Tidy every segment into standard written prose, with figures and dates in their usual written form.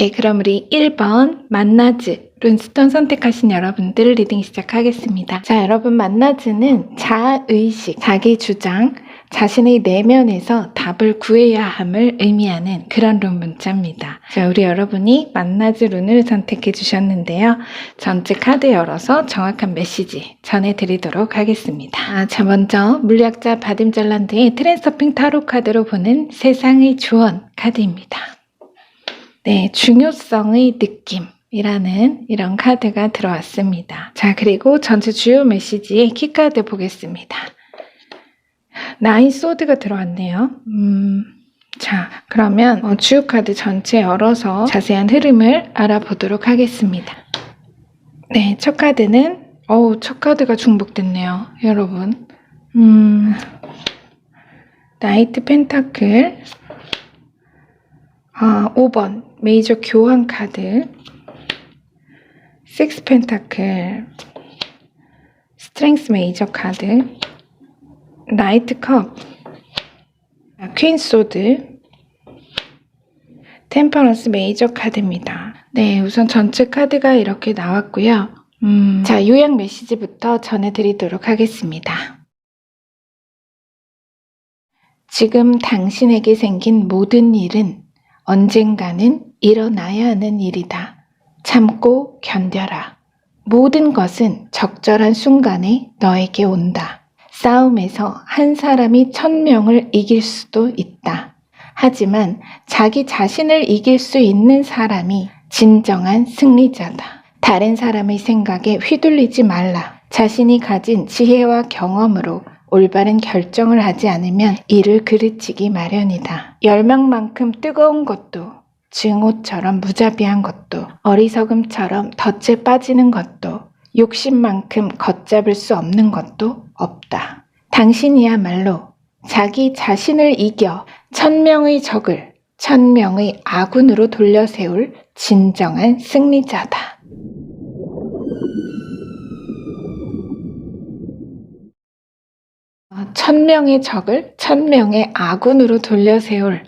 네, 그럼 우리 1번 만나즈 룬스톤 선택하신 여러분들 리딩 시작하겠습니다. 자, 여러분 만나즈는 자의식, 자기 주장, 자신의 내면에서 답을 구해야 함을 의미하는 그런 룬 문자입니다. 자, 우리 여러분이 만나즈 룬을 선택해 주셨는데요. 전체 카드 열어서 정확한 메시지 전해드리도록 하겠습니다. 자, 먼저 물리학자 바딤 잘란드의 트랜서핑 타로 카드로 보는 세상의 조언 카드입니다. 네, 중요성의 느낌이라는 이런 카드가 들어왔습니다. 자, 그리고 전체 주요 메시지의 키카드 보겠습니다. 나인 소드가 들어왔네요. 자, 그러면 주요 카드 전체 열어서 자세한 흐름을 알아보도록 하겠습니다. 네, 첫 카드는 첫 카드가 중복됐네요, 여러분. 나이트 펜타클 5번 메이저 교환 카드, 6 펜타클 스트렝스 메이저 카드, 나이트 컵, 퀸 소드, 템퍼런스 메이저 카드입니다. 네, 우선 전체 카드가 이렇게 나왔고요. 자, 요약 메시지부터 전해드리도록 하겠습니다. 지금 당신에게 생긴 모든 일은 언젠가는 일어나야 하는 일이다. 참고 견뎌라. 모든 것은 적절한 순간에 너에게 온다. 싸움에서 한 사람이 1000명을 이길 수도 있다. 하지만 자기 자신을 이길 수 있는 사람이 진정한 승리자다. 다른 사람의 생각에 휘둘리지 말라. 자신이 가진 지혜와 경험으로 올바른 결정을 하지 않으면 이를 그르치기 마련이다. 열망만큼 뜨거운 것도, 증오처럼 무자비한 것도, 어리석음처럼 덫에 빠지는 것도, 욕심만큼 걷잡을 수 없는 것도 없다. 당신이야말로 자기 자신을 이겨 1000명의 적을 1000명의 아군으로 돌려세울 진정한 승리자다. 천명의 적을 1000명의 아군으로 돌려세울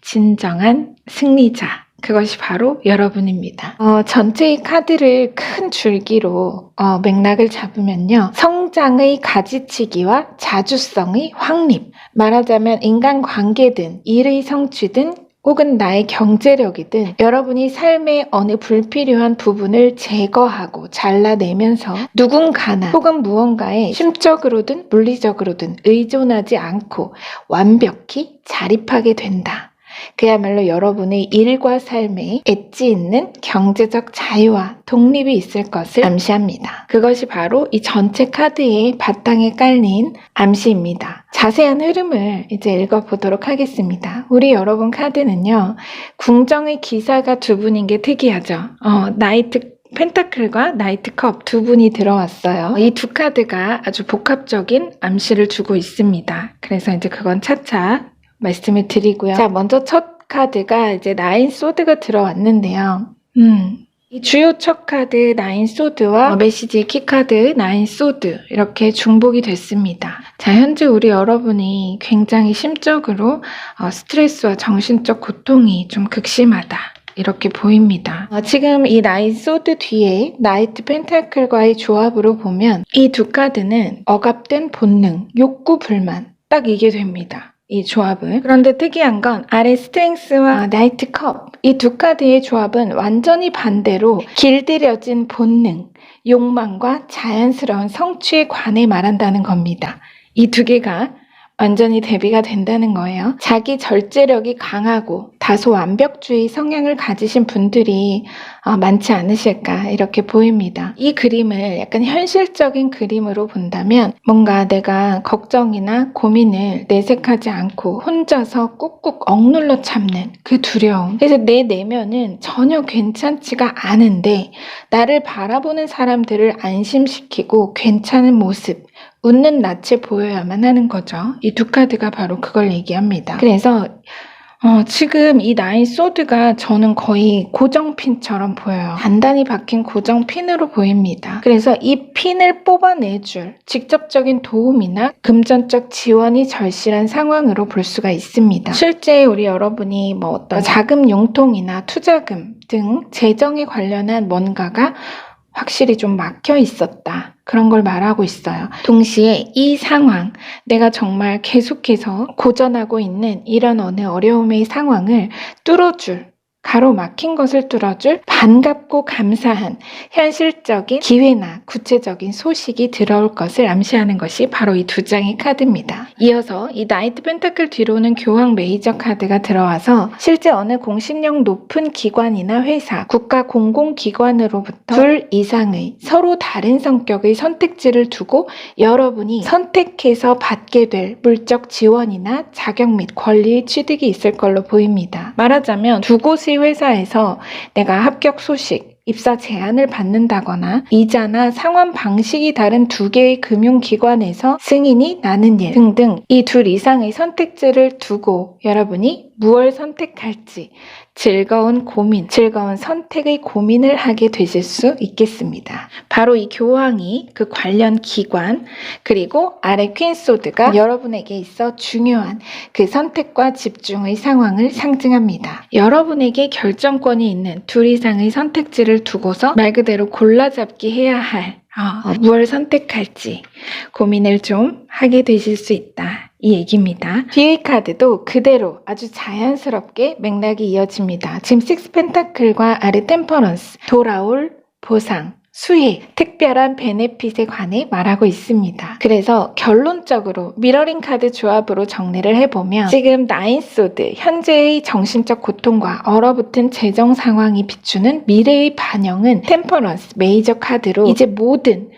진정한 승리자, 그것이 바로 여러분입니다. 전체의 카드를 큰 줄기로 맥락을 잡으면요, 성장의 가지치기와 자주성의 확립, 말하자면 인간관계든 일의 성취든 혹은 나의 경제력이든 여러분이 삶의 어느 불필요한 부분을 제거하고 잘라내면서 누군가나 혹은 무언가에 심적으로든 물리적으로든 의존하지 않고 완벽히 자립하게 된다. 그야말로 여러분의 일과 삶에 엣지 있는 경제적 자유와 독립이 있을 것을 암시합니다. 그것이 바로 이 전체 카드의 바탕에 깔린 암시입니다. 자세한 흐름을 이제 읽어보도록 하겠습니다. 우리 여러분 카드는요, 궁정의 기사가 두 분인 게 특이하죠. 나이트 펜타클과 나이트 컵 두 분이 들어왔어요. 이 두 카드가 아주 복합적인 암시를 주고 있습니다. 그래서 이제 그건 차차 말씀을 드리고요. 자, 먼저 첫 카드가 이제 나인 소드가 들어왔는데요. 이 주요 첫 카드 나인 소드와 메시지 키카드 나인 소드 이렇게 중복이 됐습니다. 자, 현재 우리 여러분이 굉장히 심적으로 스트레스와 정신적 고통이 좀 극심하다, 이렇게 보입니다. 지금 이 나인 소드 뒤에 나이트 펜타클과의 조합으로 보면 이 두 카드는 억압된 본능, 욕구, 불만, 딱 이게 됩니다. 이 조합은. 그런데 특이한 건 아래 스트렝스와 나이트 컵, 이 두 카드의 조합은 완전히 반대로 길들여진 본능, 욕망과 자연스러운 성취에 관해 말한다는 겁니다. 이 두 개가 완전히 대비가 된다는 거예요. 자기 절제력이 강하고 다소 완벽주의 성향을 가지신 분들이 많지 않으실까, 이렇게 보입니다. 이 그림을 약간 현실적인 그림으로 본다면 뭔가 내가 걱정이나 고민을 내색하지 않고 혼자서 꾹꾹 억눌러 참는 그 두려움, 그래서 내 내면은 전혀 괜찮지가 않은데 나를 바라보는 사람들을 안심시키고 괜찮은 모습, 웃는 낯을 보여야만 하는 거죠. 이 두 카드가 바로 그걸 얘기합니다. 그래서 지금 이 나인 소드가 저는 거의 고정핀처럼 보여요. 단단히 박힌 고정핀으로 보입니다. 그래서 이 핀을 뽑아내줄 직접적인 도움이나 금전적 지원이 절실한 상황으로 볼 수가 있습니다. 실제 우리 여러분이 뭐 어떤 자금 용통이나 투자금 등 재정에 관련한 뭔가가 확실히 좀 막혀 있었다. 그런 걸 말하고 있어요. 동시에 이 상황, 내가 정말 계속해서 고전하고 있는 이런 어느 어려움의 상황을 뚫어줄, 가로막힌 것을 뚫어줄 반갑고 감사한 현실적인 기회나 구체적인 소식이 들어올 것을 암시하는 것이 바로 이 두 장의 카드입니다. 이어서 이 나이트 펜타클 뒤로는 교황 메이저 카드가 들어와서 실제 어느 공신력 높은 기관이나 회사, 국가 공공기관으로부터 둘 이상의 서로 다른 성격의 선택지를 두고 여러분이 선택해서 받게 될 물적 지원이나 자격 및 권리의 취득이 있을 걸로 보입니다. 말하자면 두 곳의 회사에서 내가 합격 소식, 입사 제안을 받는다거나 이자나 상환 방식이 다른 두 개의 금융기관에서 승인이 나는 일 등등 이 둘 이상의 선택지를 두고 여러분이 무엇을 선택할지 즐거운 고민, 즐거운 선택의 고민을 하게 되실 수 있겠습니다. 바로 이 교황이 그 관련 기관 그리고 아래 퀸소드가 여러분에게 있어 중요한 그 선택과 집중의 상황을 상징합니다. 여러분에게 결정권이 있는 둘 이상의 선택지를 두고서 말 그대로 골라잡기 해야 할 무엇을 선택할지 고민을 좀 하게 되실 수 있다. 이 얘기입니다. 뒤의 카드도 그대로 아주 자연스럽게 맥락이 이어집니다. 지금 식스 펜타클과 아래 템퍼런스, 돌아올 보상, 수익, 특별한 베네핏에 관해 말하고 있습니다. 그래서 결론적으로 미러링 카드 조합으로 정리를 해보면 지금 나인 소드, 현재의 정신적 고통과 얼어붙은 재정 상황이 비추는 미래의 반영은 템퍼런스, 메이저 카드로 이제 모든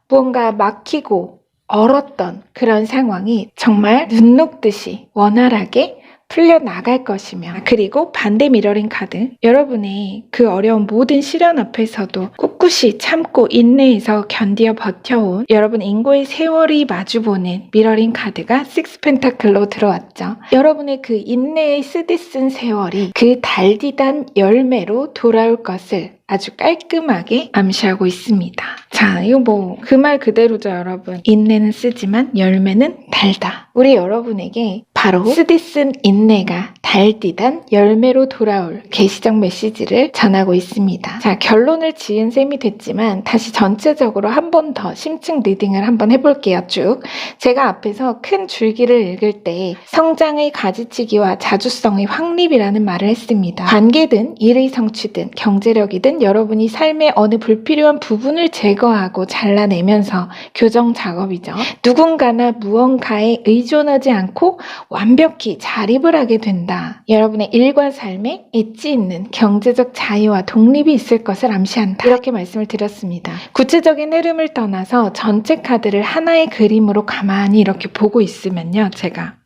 무언가 막히고 얼었던 그런 상황이 정말 눈 녹듯이 원활하게 풀려나갈 것이며 그리고 반대 미러링 카드 여러분의 그 어려운 모든 시련 앞에서도 꿋꿋이 참고 인내해서 견디어 버텨온 여러분 인고의 세월이 마주보는 미러링 카드가 식스 펜타클로 들어왔죠. 여러분의 그 인내의 쓰디쓴 세월이 그 달디단 열매로 돌아올 것을 아주 깔끔하게 암시하고 있습니다. 자, 이거 뭐 그 말 그대로죠, 여러분. 인내는 쓰지만 열매는 달다. 우리 여러분에게 바로 쓰디쓴 인내가 달디단 열매로 돌아올 계시적 메시지를 전하고 있습니다. 자, 결론을 지은 셈이 됐지만 다시 전체적으로 한 번 더 심층 리딩을 한번 해볼게요, 쭉. 제가 앞에서 큰 줄기를 읽을 때 성장의 가지치기와 자주성의 확립이라는 말을 했습니다. 관계든 일의 성취든 경제력이든 여러분이 삶의 어느 불필요한 부분을 제거하고 잘라내면서 교정 작업이죠. 누군가나 무언가에 의존하지 않고 완벽히 자립을 하게 된다. 여러분의 일과 삶에 엣지 있는 경제적 자유와 독립이 있을 것을 암시한다. 이렇게 말씀을 드렸습니다. 구체적인 흐름을 떠나서 전체 카드를 하나의 그림으로 가만히 이렇게 보고 있으면요. 제가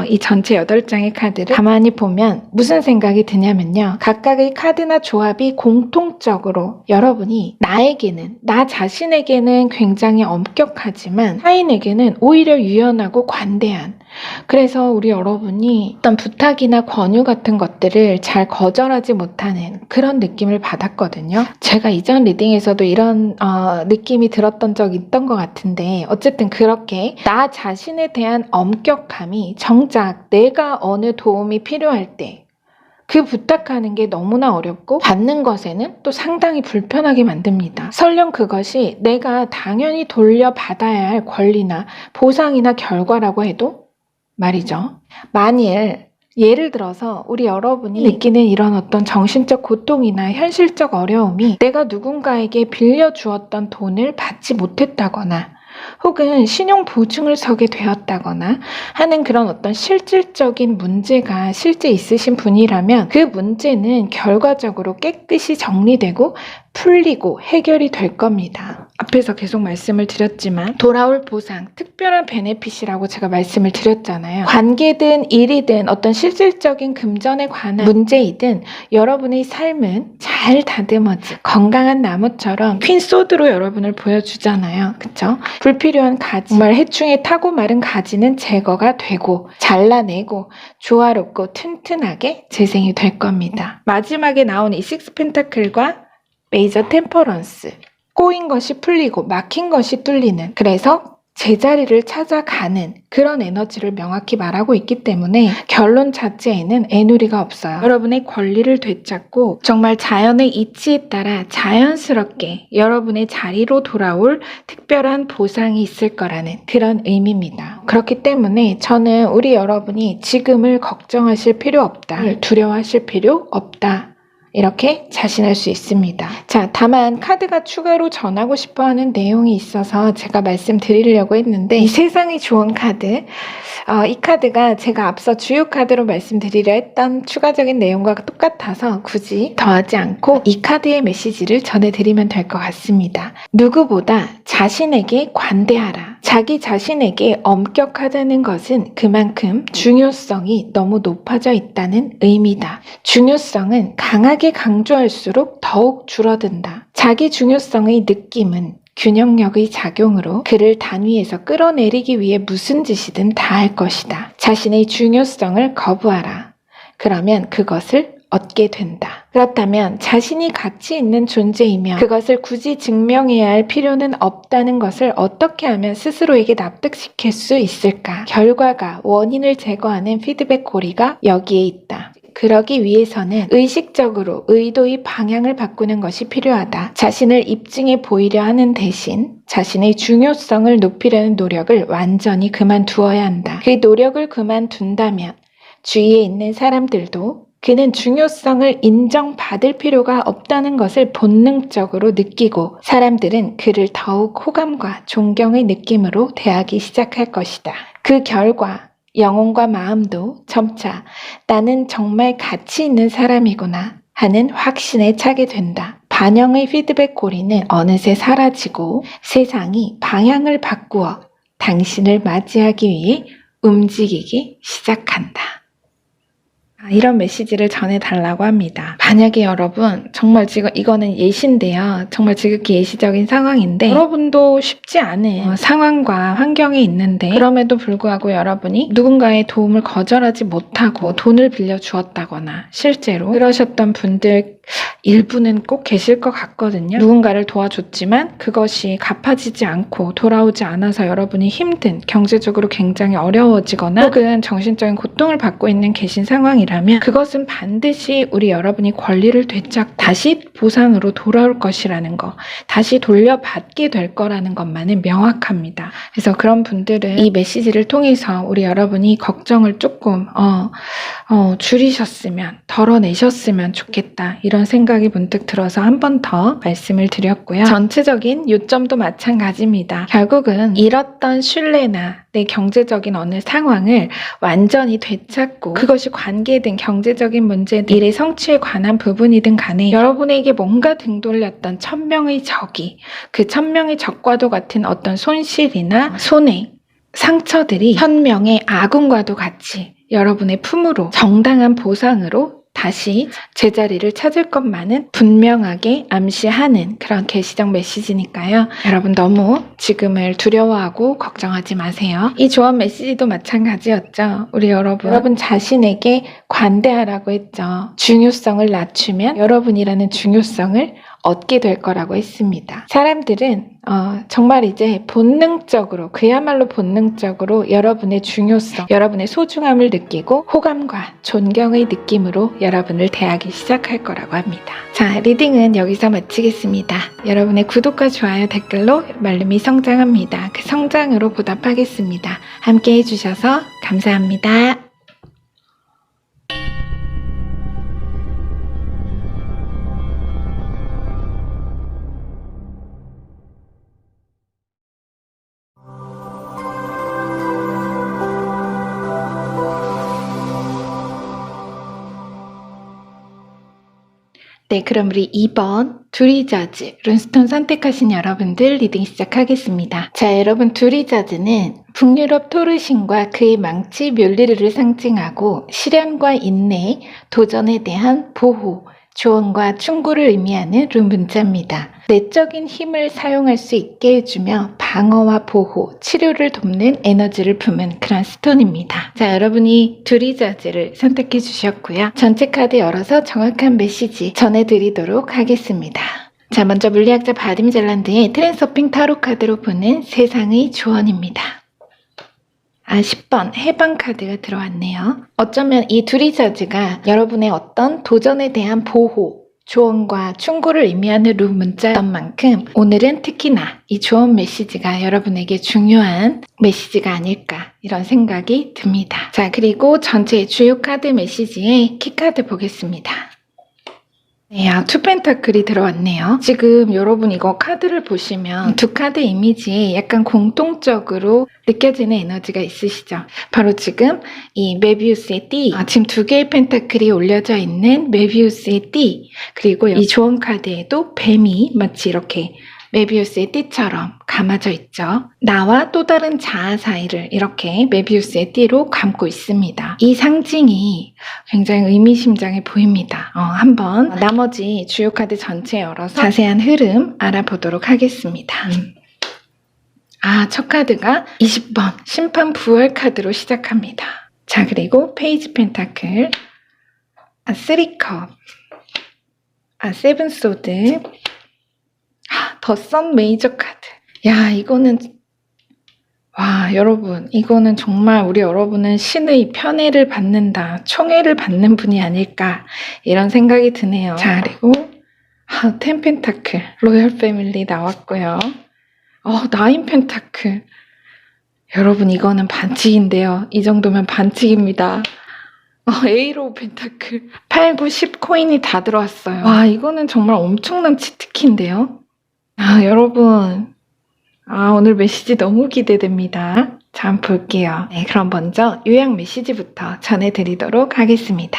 이 전체 8장의 카드를 가만히 보면 무슨 생각이 드냐면요. 각각의 카드나 조합이 공통적으로 여러분이 나에게는, 나 자신에게는 굉장히 엄격하지만 타인에게는 오히려 유연하고 관대한 그래서 우리 여러분이 어떤 부탁이나 권유 같은 것들을 잘 거절하지 못하는 그런 느낌을 받았거든요. 제가 이전 리딩에서도 이런 느낌이 들었던 적이 있던 것 같은데 어쨌든 그렇게 나 자신에 대한 엄격함이 정작 내가 어느 도움이 필요할 때 그 부탁하는 게 너무나 어렵고 받는 것에는 또 상당히 불편하게 만듭니다. 설령 그것이 내가 당연히 돌려받아야 할 권리나 보상이나 결과라고 해도 말이죠. 만일 예를 들어서 우리 여러분이 느끼는 이런 어떤 정신적 고통이나 현실적 어려움이 내가 누군가에게 빌려주었던 돈을 받지 못했다거나 혹은 신용보증을 서게 되었다거나 하는 그런 어떤 실질적인 문제가 실제 있으신 분이라면 그 문제는 결과적으로 깨끗이 정리되고 풀리고 해결이 될 겁니다. 앞에서 계속 말씀을 드렸지만 돌아올 보상, 특별한 베네핏이라고 제가 말씀을 드렸잖아요. 관계든 일이든 어떤 실질적인 금전에 관한 문제이든 여러분의 삶은 잘 다듬어진 건강한 나무처럼 퀸소드로 여러분을 보여주잖아요. 그쵸? 불필요한 가지, 정말 해충에 타고 마른 가지는 제거가 되고 잘라내고 조화롭고 튼튼하게 재생이 될 겁니다. 마지막에 나온 이 식스 펜타클과 메이저 템퍼런스, 꼬인 것이 풀리고 막힌 것이 뚫리는, 그래서 제자리를 찾아가는 그런 에너지를 명확히 말하고 있기 때문에 결론 자체에는 애누리가 없어요. 여러분의 권리를 되찾고 정말 자연의 이치에 따라 자연스럽게 여러분의 자리로 돌아올 특별한 보상이 있을 거라는 그런 의미입니다. 그렇기 때문에 저는 우리 여러분이 지금을 걱정하실 필요 없다, 두려워하실 필요 없다, 이렇게 자신할 수 있습니다. 자, 다만 카드가 추가로 전하고 싶어하는 내용이 있어서 제가 말씀드리려고 했는데, 이 세상이 좋은 카드, 이 카드가 제가 앞서 주요 카드로 말씀드리려 했던 추가적인 내용과 똑같아서 굳이 더하지 않고 이 카드의 메시지를 전해드리면 될 것 같습니다. 누구보다 자신에게 관대하라. 자기 자신에게 엄격하다는 것은 그만큼 중요성이 너무 높아져 있다는 의미다. 중요성은 강하게 강조할수록 더욱 줄어든다. 자기 중요성의 느낌은 균형력의 작용으로 그를 단위에서 끌어내리기 위해 무슨 짓이든 다 할 것이다. 자신의 중요성을 거부하라. 그러면 그것을 얻게 된다. 그렇다면 자신이 가치 있는 존재이며 그것을 굳이 증명해야 할 필요는 없다는 것을 어떻게 하면 스스로에게 납득시킬 수 있을까? 결과가 원인을 제거하는 피드백 고리가 여기에 있다. 그러기 위해서는 의식적으로 의도의 방향을 바꾸는 것이 필요하다. 자신을 입증해 보이려 하는 대신 자신의 중요성을 높이려는 노력을 완전히 그만두어야 한다. 그 노력을 그만둔다면 주위에 있는 사람들도 그는 중요성을 인정받을 필요가 없다는 것을 본능적으로 느끼고 사람들은 그를 더욱 호감과 존경의 느낌으로 대하기 시작할 것이다. 그 결과 영혼과 마음도 점차 나는 정말 가치 있는 사람이구나 하는 확신에 차게 된다. 반영의 피드백 고리는 어느새 사라지고 세상이 방향을 바꾸어 당신을 맞이하기 위해 움직이기 시작한다. 이런 메시지를 전해달라고 합니다. 만약에 여러분 정말 지금 이거는 예시인데요. 정말 지극히 예시적인 상황인데 여러분도 쉽지 않은 상황과 환경에 있는데 그럼에도 불구하고 여러분이 누군가의 도움을 거절하지 못하고 돈을 빌려주었다거나 실제로 그러셨던 분들 일부는 꼭 계실 것 같거든요. 누군가를 도와줬지만 그것이 갚아지지 않고 돌아오지 않아서 여러분이 힘든, 경제적으로 굉장히 어려워지거나 혹은 정신적인 고통을 받고 있는 계신 상황이라면 그것은 반드시 우리 여러분이 권리를 되찾고 다시 보상으로 돌아올 것이라는 거, 다시 돌려받게 될 거라는 것만은 명확합니다. 그래서 그런 분들은 이 메시지를 통해서 우리 여러분이 걱정을 조금 줄이셨으면, 덜어내셨으면 좋겠다, 이런 생각이 문득 들어서 한 번 더 말씀을 드렸고요. 전체적인 요점도 마찬가지입니다. 결국은 잃었던 신뢰나 내 경제적인 어느 상황을 완전히 되찾고 그것이 관계든 경제적인 문제든 일의 성취에 관한 부분이든 간에 여러분에게 뭔가 등 돌렸던 1000명의 적이 그 1000명의 적과도 같은 어떤 손실이나 손해, 상처들이 1000명의 아군과도 같이 여러분의 품으로 정당한 보상으로 다시 제자리를 찾을 것만은 분명하게 암시하는 그런 계시적 메시지니까요. 여러분 너무 지금을 두려워하고 걱정하지 마세요. 이 조언 메시지도 마찬가지였죠. 우리 여러분 자신에게 관대하라고 했죠. 중요성을 낮추면 여러분이라는 중요성을 얻게 될 거라고 했습니다. 사람들은 정말 이제 본능적으로, 그야말로 본능적으로 여러분의 중요성, 여러분의 소중함을 느끼고 호감과 존경의 느낌으로 여러분을 대하기 시작할 거라고 합니다. 자, 리딩은 여기서 마치겠습니다. 여러분의 구독과 좋아요, 댓글로 말름이 성장합니다. 그 성장으로 보답하겠습니다. 함께 해주셔서 감사합니다. 네, 그럼 우리 2번 두리자즈 룬스톤 선택하신 여러분들 리딩 시작하겠습니다. 자, 여러분 두리자즈는 북유럽 토르신과 그의 망치 묠리르를 상징하고 시련과 인내, 도전에 대한 보호, 조언과 충고를 의미하는 룬 문자입니다. 내적인 힘을 사용할 수 있게 해주며 방어와 보호, 치료를 돕는 에너지를 품은 그런 스톤입니다. 자, 여러분이 두리자즈를 선택해 주셨고요. 전체 카드 열어서 정확한 메시지 전해드리도록 하겠습니다. 자, 먼저 물리학자 바딤 잘란드의 트랜서핑 타로 카드로 보는 세상의 조언입니다. 10번 해방 카드가 들어왔네요. 어쩌면 이 두리자즈가 여러분의 어떤 도전에 대한 보호, 조언과 충고를 의미하는 룬 문자였던 만큼 오늘은 특히나 이 조언 메시지가 여러분에게 중요한 메시지가 아닐까 이런 생각이 듭니다. 자, 그리고 전체 주요 카드 메시지의 키카드 보겠습니다. 네, 투 펜타클이 들어왔네요. 지금 여러분 이거 카드를 보시면 두 카드 이미지에 약간 공통적으로 느껴지는 에너지가 있으시죠? 바로 지금 이 메비우스의 띠, 지금 두 개의 펜타클이 올려져 있는 메비우스의 띠, 그리고 이 조언 카드에도 뱀이 마치 이렇게 메비우스의 띠처럼 감아져 있죠. 나와 또 다른 자아 사이를 이렇게 메비우스의 띠로 감고 있습니다. 이 상징이 굉장히 의미심장해 보입니다. 한번 나머지 주요 카드 전체 열어서 자세한 흐름 알아보도록 하겠습니다. 첫 카드가 20번 심판 부활 카드로 시작합니다. 자, 그리고 페이지 펜타클, 3컵, 세븐 소드, 더 선 메이저 카드. 야, 이거는 여러분, 이거는 정말 우리 여러분은 신의 편애를 받는다, 총애를 받는 분이 아닐까 이런 생각이 드네요. 자, 그리고 텐 펜타클 로열 패밀리 나왔고요. 나인 펜타클. 여러분, 이거는 반칙인데요. 이 정도면 반칙입니다. 에이로 펜타클 8, 9, 10 코인이 다 들어왔어요. 이거는 정말 엄청난 치트키인데요. 여러분, 오늘 메시지 너무 기대됩니다. 자, 한번 볼게요. 네, 그럼 먼저 요약 메시지부터 전해드리도록 하겠습니다.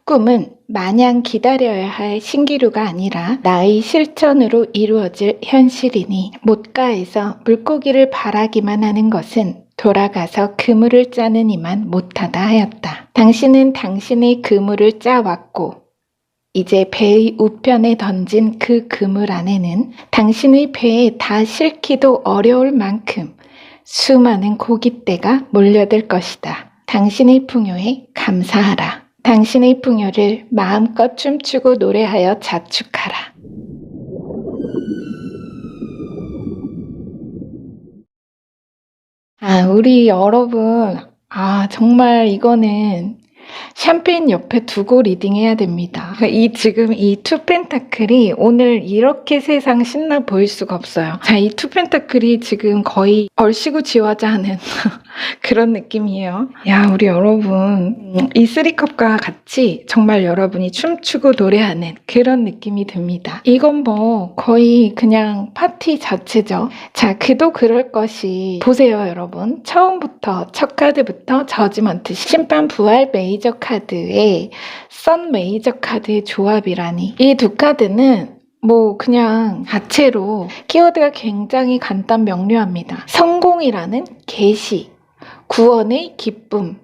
꿈은 마냥 기다려야 할 신기루가 아니라 나의 실천으로 이루어질 현실이니 못가에서 물고기를 바라기만 하는 것은 돌아가서 그물을 짜는 이만 못하다 하였다. 당신은 당신의 그물을 짜왔고 이제 배의 우편에 던진 그 그물 안에는 당신의 배에 다 싣기도 어려울 만큼 수많은 고깃대가 몰려들 것이다. 당신의 풍요에 감사하라. 당신의 풍요를 마음껏 춤추고 노래하여 자축하라. 우리 여러분, 정말 이거는 샴페인 옆에 두고 리딩해야 됩니다. 지금 이 투 펜타클이 오늘 이렇게 세상 신나 보일 수가 없어요. 자, 이 투 펜타클이 지금 거의 얼씨구 지화자 하는 그런 느낌이에요. 야, 우리 여러분, 이 3컵과 같이 정말 여러분이 춤추고 노래하는 그런 느낌이 듭니다. 이건 뭐 거의 그냥 파티 자체죠. 자, 그도 그럴 것이 보세요, 여러분. 처음부터 첫 카드부터 저지먼트, 심판 부활 메이저 카드의 선 메이저 카드의 조합이라니. 이 두 카드는 뭐 그냥 자체로 키워드가 굉장히 간단 명료합니다. 성공이라는 계시, 구원의 기쁨,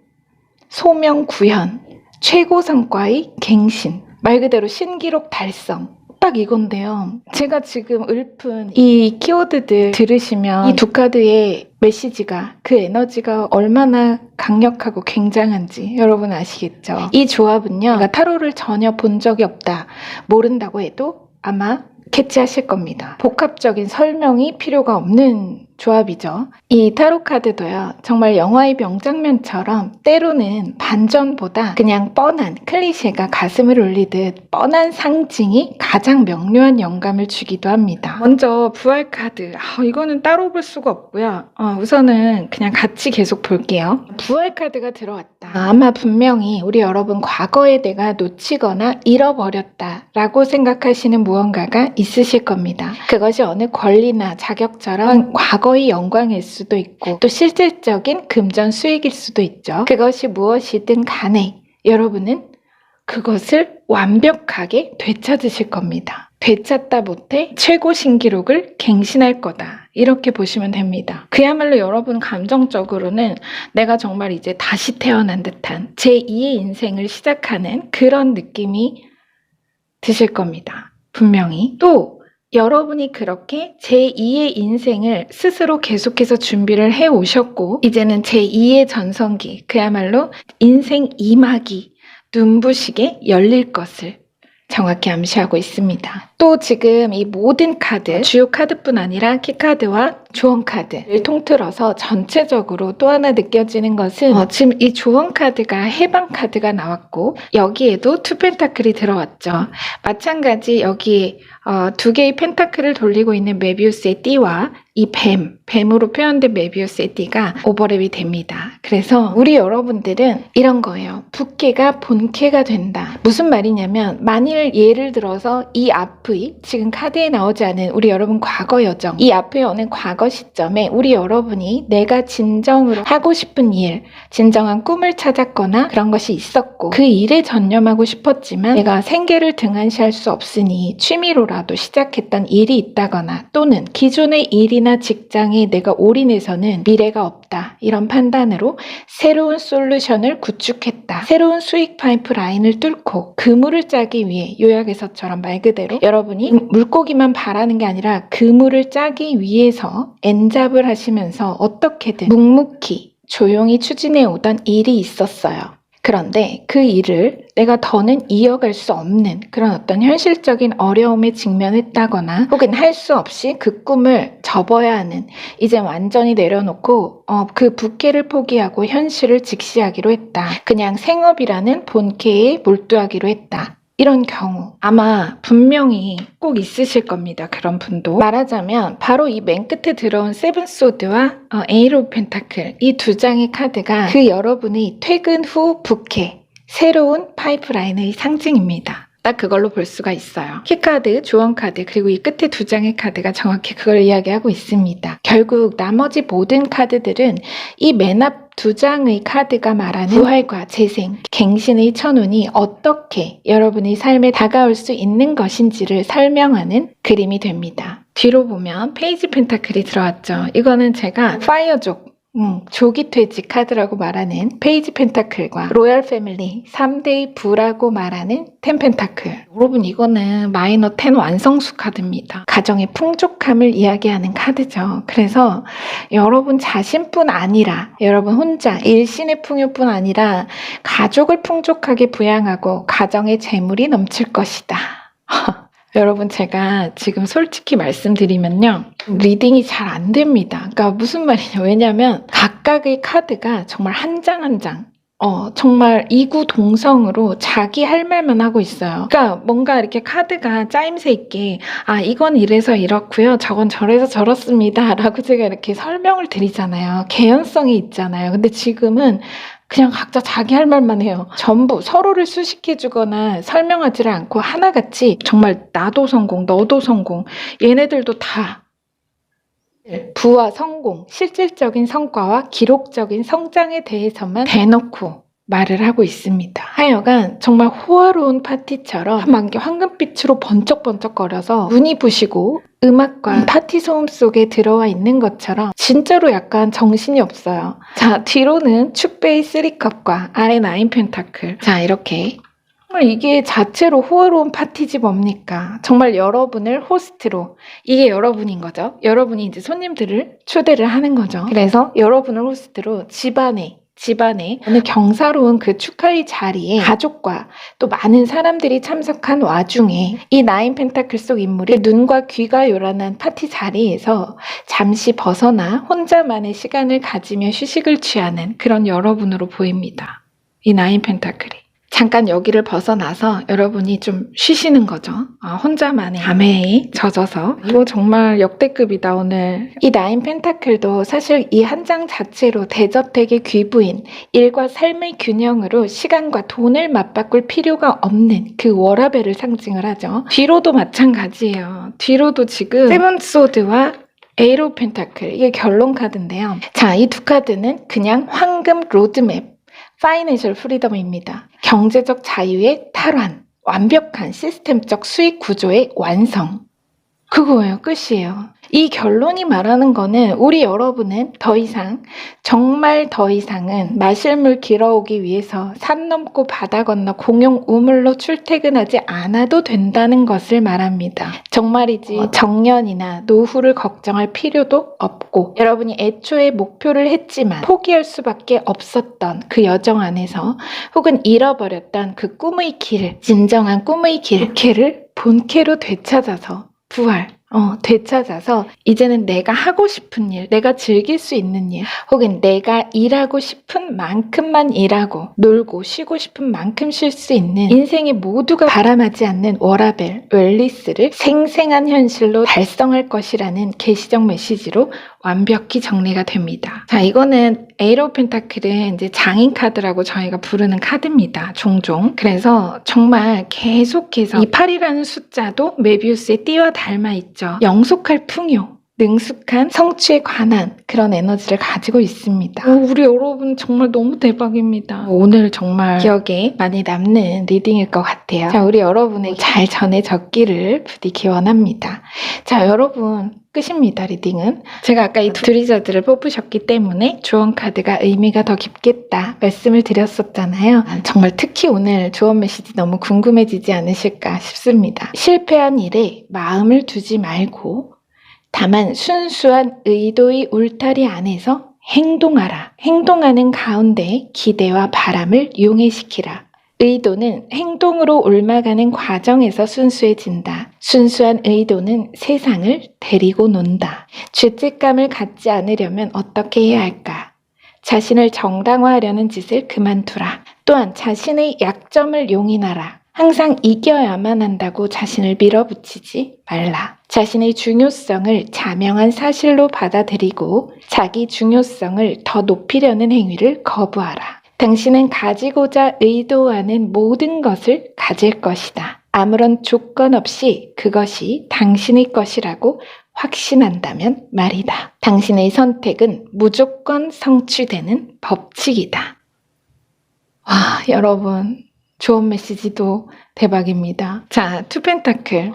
소명 구현, 최고 성과의 갱신, 말 그대로 신기록 달성. 딱 이건데요. 제가 지금 읊은 이 키워드들 들으시면 이 두 카드의 메시지가, 그 에너지가 얼마나 강력하고 굉장한지 여러분 아시겠죠? 이 조합은요, 제가 타로를 전혀 본 적이 없다, 모른다고 해도 아마 캐치하실 겁니다. 복합적인 설명이 필요가 없는 조합이죠. 이 타로 카드도요, 정말 영화의 명장면처럼 때로는 반전보다 그냥 뻔한 클리셰가 가슴을 울리듯 뻔한 상징이 가장 명료한 영감을 주기도 합니다. 먼저 부활 카드, 이거는 따로 볼 수가 없고요. 우선은 그냥 같이 계속 볼게요. 부활 카드가 들어왔다. 아마 분명히 우리 여러분 과거에 내가 놓치거나 잃어버렸다 라고 생각하시는 무언가가 있으실 겁니다. 그것이 어느 권리나 자격처럼 과거의 영광일 수도 있고 또 실질적인 금전 수익일 수도 있죠. 그것이 무엇이든 간에 여러분은 그것을 완벽하게 되찾으실 겁니다. 되찾다 못해 최고 신기록을 갱신할 거다. 이렇게 보시면 됩니다. 그야말로 여러분 감정적으로는 내가 정말 이제 다시 태어난 듯한 제2의 인생을 시작하는 그런 느낌이 드실 겁니다. 분명히. 또 여러분이 그렇게 제2의 인생을 스스로 계속해서 준비를 해오셨고 이제는 제2의 전성기, 그야말로 인생 2막이 눈부시게 열릴 것을 정확히 암시하고 있습니다. 또 지금 이 모든 카드, 주요 카드뿐 아니라 키카드와 조언 카드를 통틀어서 전체적으로 또 하나 느껴지는 것은 지금 이 조언 카드가 해방 카드가 나왔고 여기에도 투 펜타클이 들어왔죠. 마찬가지 여기 두 개의 펜타클을 돌리고 있는 메비우스의 띠와 이 뱀으로 표현된 메비우스의 띠가 오버랩이 됩니다. 그래서 우리 여러분들은 이런 거예요. 붓개가 본캐가 된다. 무슨 말이냐면 만일 예를 들어서 이 앞의 지금 카드에 나오지 않은 우리 여러분 과거 여정, 이 앞에 오는 과거 시점에 우리 여러분이 내가 진정으로 하고 싶은 일, 진정한 꿈을 찾았거나 그런 것이 있었고 그 일에 전념하고 싶었지만 내가 생계를 등한시할 수 없으니 취미로라도 시작했던 일이 있다거나 또는 기존의 일이나 직장에 내가 올인해서는 미래가 없다. 이런 판단으로 새로운 솔루션을 구축했다. 새로운 수익 파이프라인을 뚫고 그물을 짜기 위해 요약에서처럼 말 그대로 여러분이 물고기만 바라는 게 아니라 그물을 짜기 위해서 엔잡을 하시면서 어떻게든 묵묵히 조용히 추진해 오던 일이 있었어요. 그런데 그 일을 내가 더는 이어갈 수 없는 그런 어떤 현실적인 어려움에 직면했다거나 혹은 할 수 없이 그 꿈을 접어야 하는 이제 완전히 내려놓고 그 부캐를 포기하고 현실을 직시하기로 했다. 그냥 생업이라는 본캐에 몰두하기로 했다. 이런 경우 아마 분명히 꼭 있으실 겁니다. 그런 분도. 말하자면 바로 이 맨 끝에 들어온 세븐 소드와 에이트 오브 펜타클 이 두 장의 카드가 그 여러분의 퇴근 후 부캐, 새로운 파이프라인의 상징입니다. 딱 그걸로 볼 수가 있어요. 키카드, 조언카드 그리고 이 끝에 두 장의 카드가 정확히 그걸 이야기하고 있습니다. 결국 나머지 모든 카드들은 이 맨 앞 두 장의 카드가 말하는 부활과 재생, 갱신의 천운이 어떻게 여러분의 삶에 다가올 수 있는 것인지를 설명하는 그림이 됩니다. 뒤로 보면 페이지 펜타클이 들어왔죠. 이거는 제가 파이어족 조기 퇴직 카드라고 말하는 페이지 펜타클과 로얄 패밀리 3대의 부라고 말하는 텐 펜타클. 여러분 이거는 마이너 10 완성수 카드입니다. 가정의 풍족함을 이야기하는 카드죠. 그래서 여러분 자신뿐 아니라 여러분 혼자 일신의 풍요뿐 아니라 가족을 풍족하게 부양하고 가정의 재물이 넘칠 것이다. 여러분 제가 지금 솔직히 말씀드리면요. 리딩이 잘 안 됩니다. 그러니까 무슨 말이냐. 왜냐면 각각의 카드가 정말 한 장 한 장 정말 이구동성으로 자기 할 말만 하고 있어요. 그러니까 뭔가 이렇게 카드가 짜임새 있게 이건 이래서 이렇고요. 저건 저래서 저렇습니다. 라고 제가 이렇게 설명을 드리잖아요. 개연성이 있잖아요. 근데 지금은 그냥 각자 자기 할 말만 해요. 전부 서로를 수식해주거나 설명하지를 않고 하나같이 정말 나도 성공, 너도 성공, 얘네들도 다 부와 성공, 실질적인 성과와 기록적인 성장에 대해서만 대놓고 말을 하고 있습니다. 하여간 정말 호화로운 파티처럼 막 황금빛으로 번쩍번쩍거려서 눈이 부시고 음악과 파티 소음 속에 들어와 있는 것처럼 진짜로 약간 정신이 없어요. 자, 뒤로는 축배의 3컵과 아래 9 펜타클. 자, 이렇게 정말 이게 자체로 호화로운 파티지 뭡니까? 정말 여러분을 호스트로, 이게 여러분인 거죠. 여러분이 이제 손님들을 초대를 하는 거죠. 그래서 여러분을 호스트로 집안에 어느 경사로운 그 축하의 자리에 가족과 또 많은 사람들이 참석한 와중에 이 9 펜타클 속 인물이 눈과 귀가 요란한 파티 자리에서 잠시 벗어나 혼자만의 시간을 가지며 휴식을 취하는 그런 여러분으로 보입니다. 이 9 펜타클이. 잠깐 여기를 벗어나서 여러분이 좀 쉬시는 거죠. 혼자만의 감회에 젖어서. 이거 정말 역대급이다 오늘. 이 9 펜타클도 사실 이 한 장 자체로 대저택의 귀부인, 일과 삶의 균형으로 시간과 돈을 맞바꿀 필요가 없는 그 워라벨을 상징을 하죠. 뒤로도 마찬가지예요. 뒤로도 지금 세븐 소드와 에이트 오브 펜타클, 이게 결론 카드인데요. 자, 이 두 카드는 그냥 황금 로드맵, 파이낸셜 프리덤입니다. 경제적 자유의 탈환, 완벽한 시스템적 수익 구조의 완성. 그거예요. 끝이에요. 이 결론이 말하는 거는 우리 여러분은 더 이상, 정말 더 이상은 마실 물 길어오기 위해서 산 넘고 바다 건너 공용 우물로 출퇴근하지 않아도 된다는 것을 말합니다. 정말이지 정년이나 노후를 걱정할 필요도 없고, 여러분이 애초에 목표를 했지만 포기할 수밖에 없었던 그 여정 안에서, 혹은 잃어버렸던 그 꿈의 길, 진정한 꿈의 길을 본캐로 되찾아서 되찾아서 이제는 내가 하고 싶은 일, 내가 즐길 수 있는 일, 혹은 내가 일하고 싶은 만큼만 일하고 놀고 쉬고 싶은 만큼 쉴 수 있는 인생의 모두가 바람하지 않는 워라벨, 웰리스를 생생한 현실로 달성할 것이라는 계시적 메시지로 완벽히 정리가 됩니다. 자, 이거는 에이트 오브 펜타클은 이제 장인 카드라고 저희가 부르는 카드입니다. 종종. 그래서 정말 계속해서 이 8이라는 숫자도 메비우스의 띠와 닮아 있죠. 영속할 풍요, 능숙한 성취에 관한 그런 에너지를 가지고 있습니다. 우리 여러분 정말 너무 대박입니다. 오늘 정말 기억에 많이 남는 리딩일 것 같아요. 자, 우리 여러분에게 잘 전해졌기를 부디 기원합니다. 자, 여러분 끝입니다. 리딩은. 제가 아까 이 두 드리저들을 뽑으셨기 때문에 조언 카드가 의미가 더 깊겠다 말씀을 드렸었잖아요. 정말 특히 오늘 조언 메시지 너무 궁금해지지 않으실까 싶습니다. 실패한 일에 마음을 두지 말고 다만 순수한 의도의 울타리 안에서 행동하라. 행동하는 가운데 기대와 바람을 용해시키라. 의도는 행동으로 옮아가는 과정에서 순수해진다. 순수한 의도는 세상을 데리고 논다. 죄책감을 갖지 않으려면 어떻게 해야 할까? 자신을 정당화하려는 짓을 그만두라. 또한 자신의 약점을 용인하라. 항상 이겨야만 한다고 자신을 밀어붙이지 말라. 자신의 중요성을 자명한 사실로 받아들이고 자기 중요성을 더 높이려는 행위를 거부하라. 당신은 가지고자 의도하는 모든 것을 가질 것이다. 아무런 조건 없이 그것이 당신의 것이라고 확신한다면 말이다. 당신의 선택은 무조건 성취되는 법칙이다. 와, 여러분. 좋은 메시지도 대박입니다. 자, 투 펜타클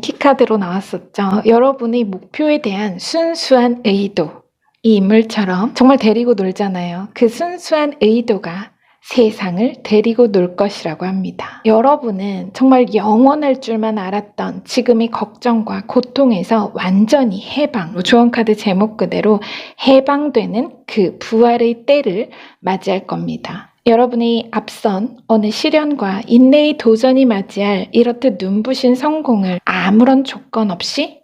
키카드로 나왔었죠. 여러분의 목표에 대한 순수한 의도, 이 인물처럼 정말 데리고 놀잖아요. 그 순수한 의도가 세상을 데리고 놀 것이라고 합니다. 여러분은 정말 영원할 줄만 알았던 지금의 걱정과 고통에서 완전히 해방, 조언카드 제목 그대로 해방되는 그 부활의 때를 맞이할 겁니다. 여러분이 앞선 어느 시련과 인내의 도전이 맞이할 이렇듯 눈부신 성공을 아무런 조건 없이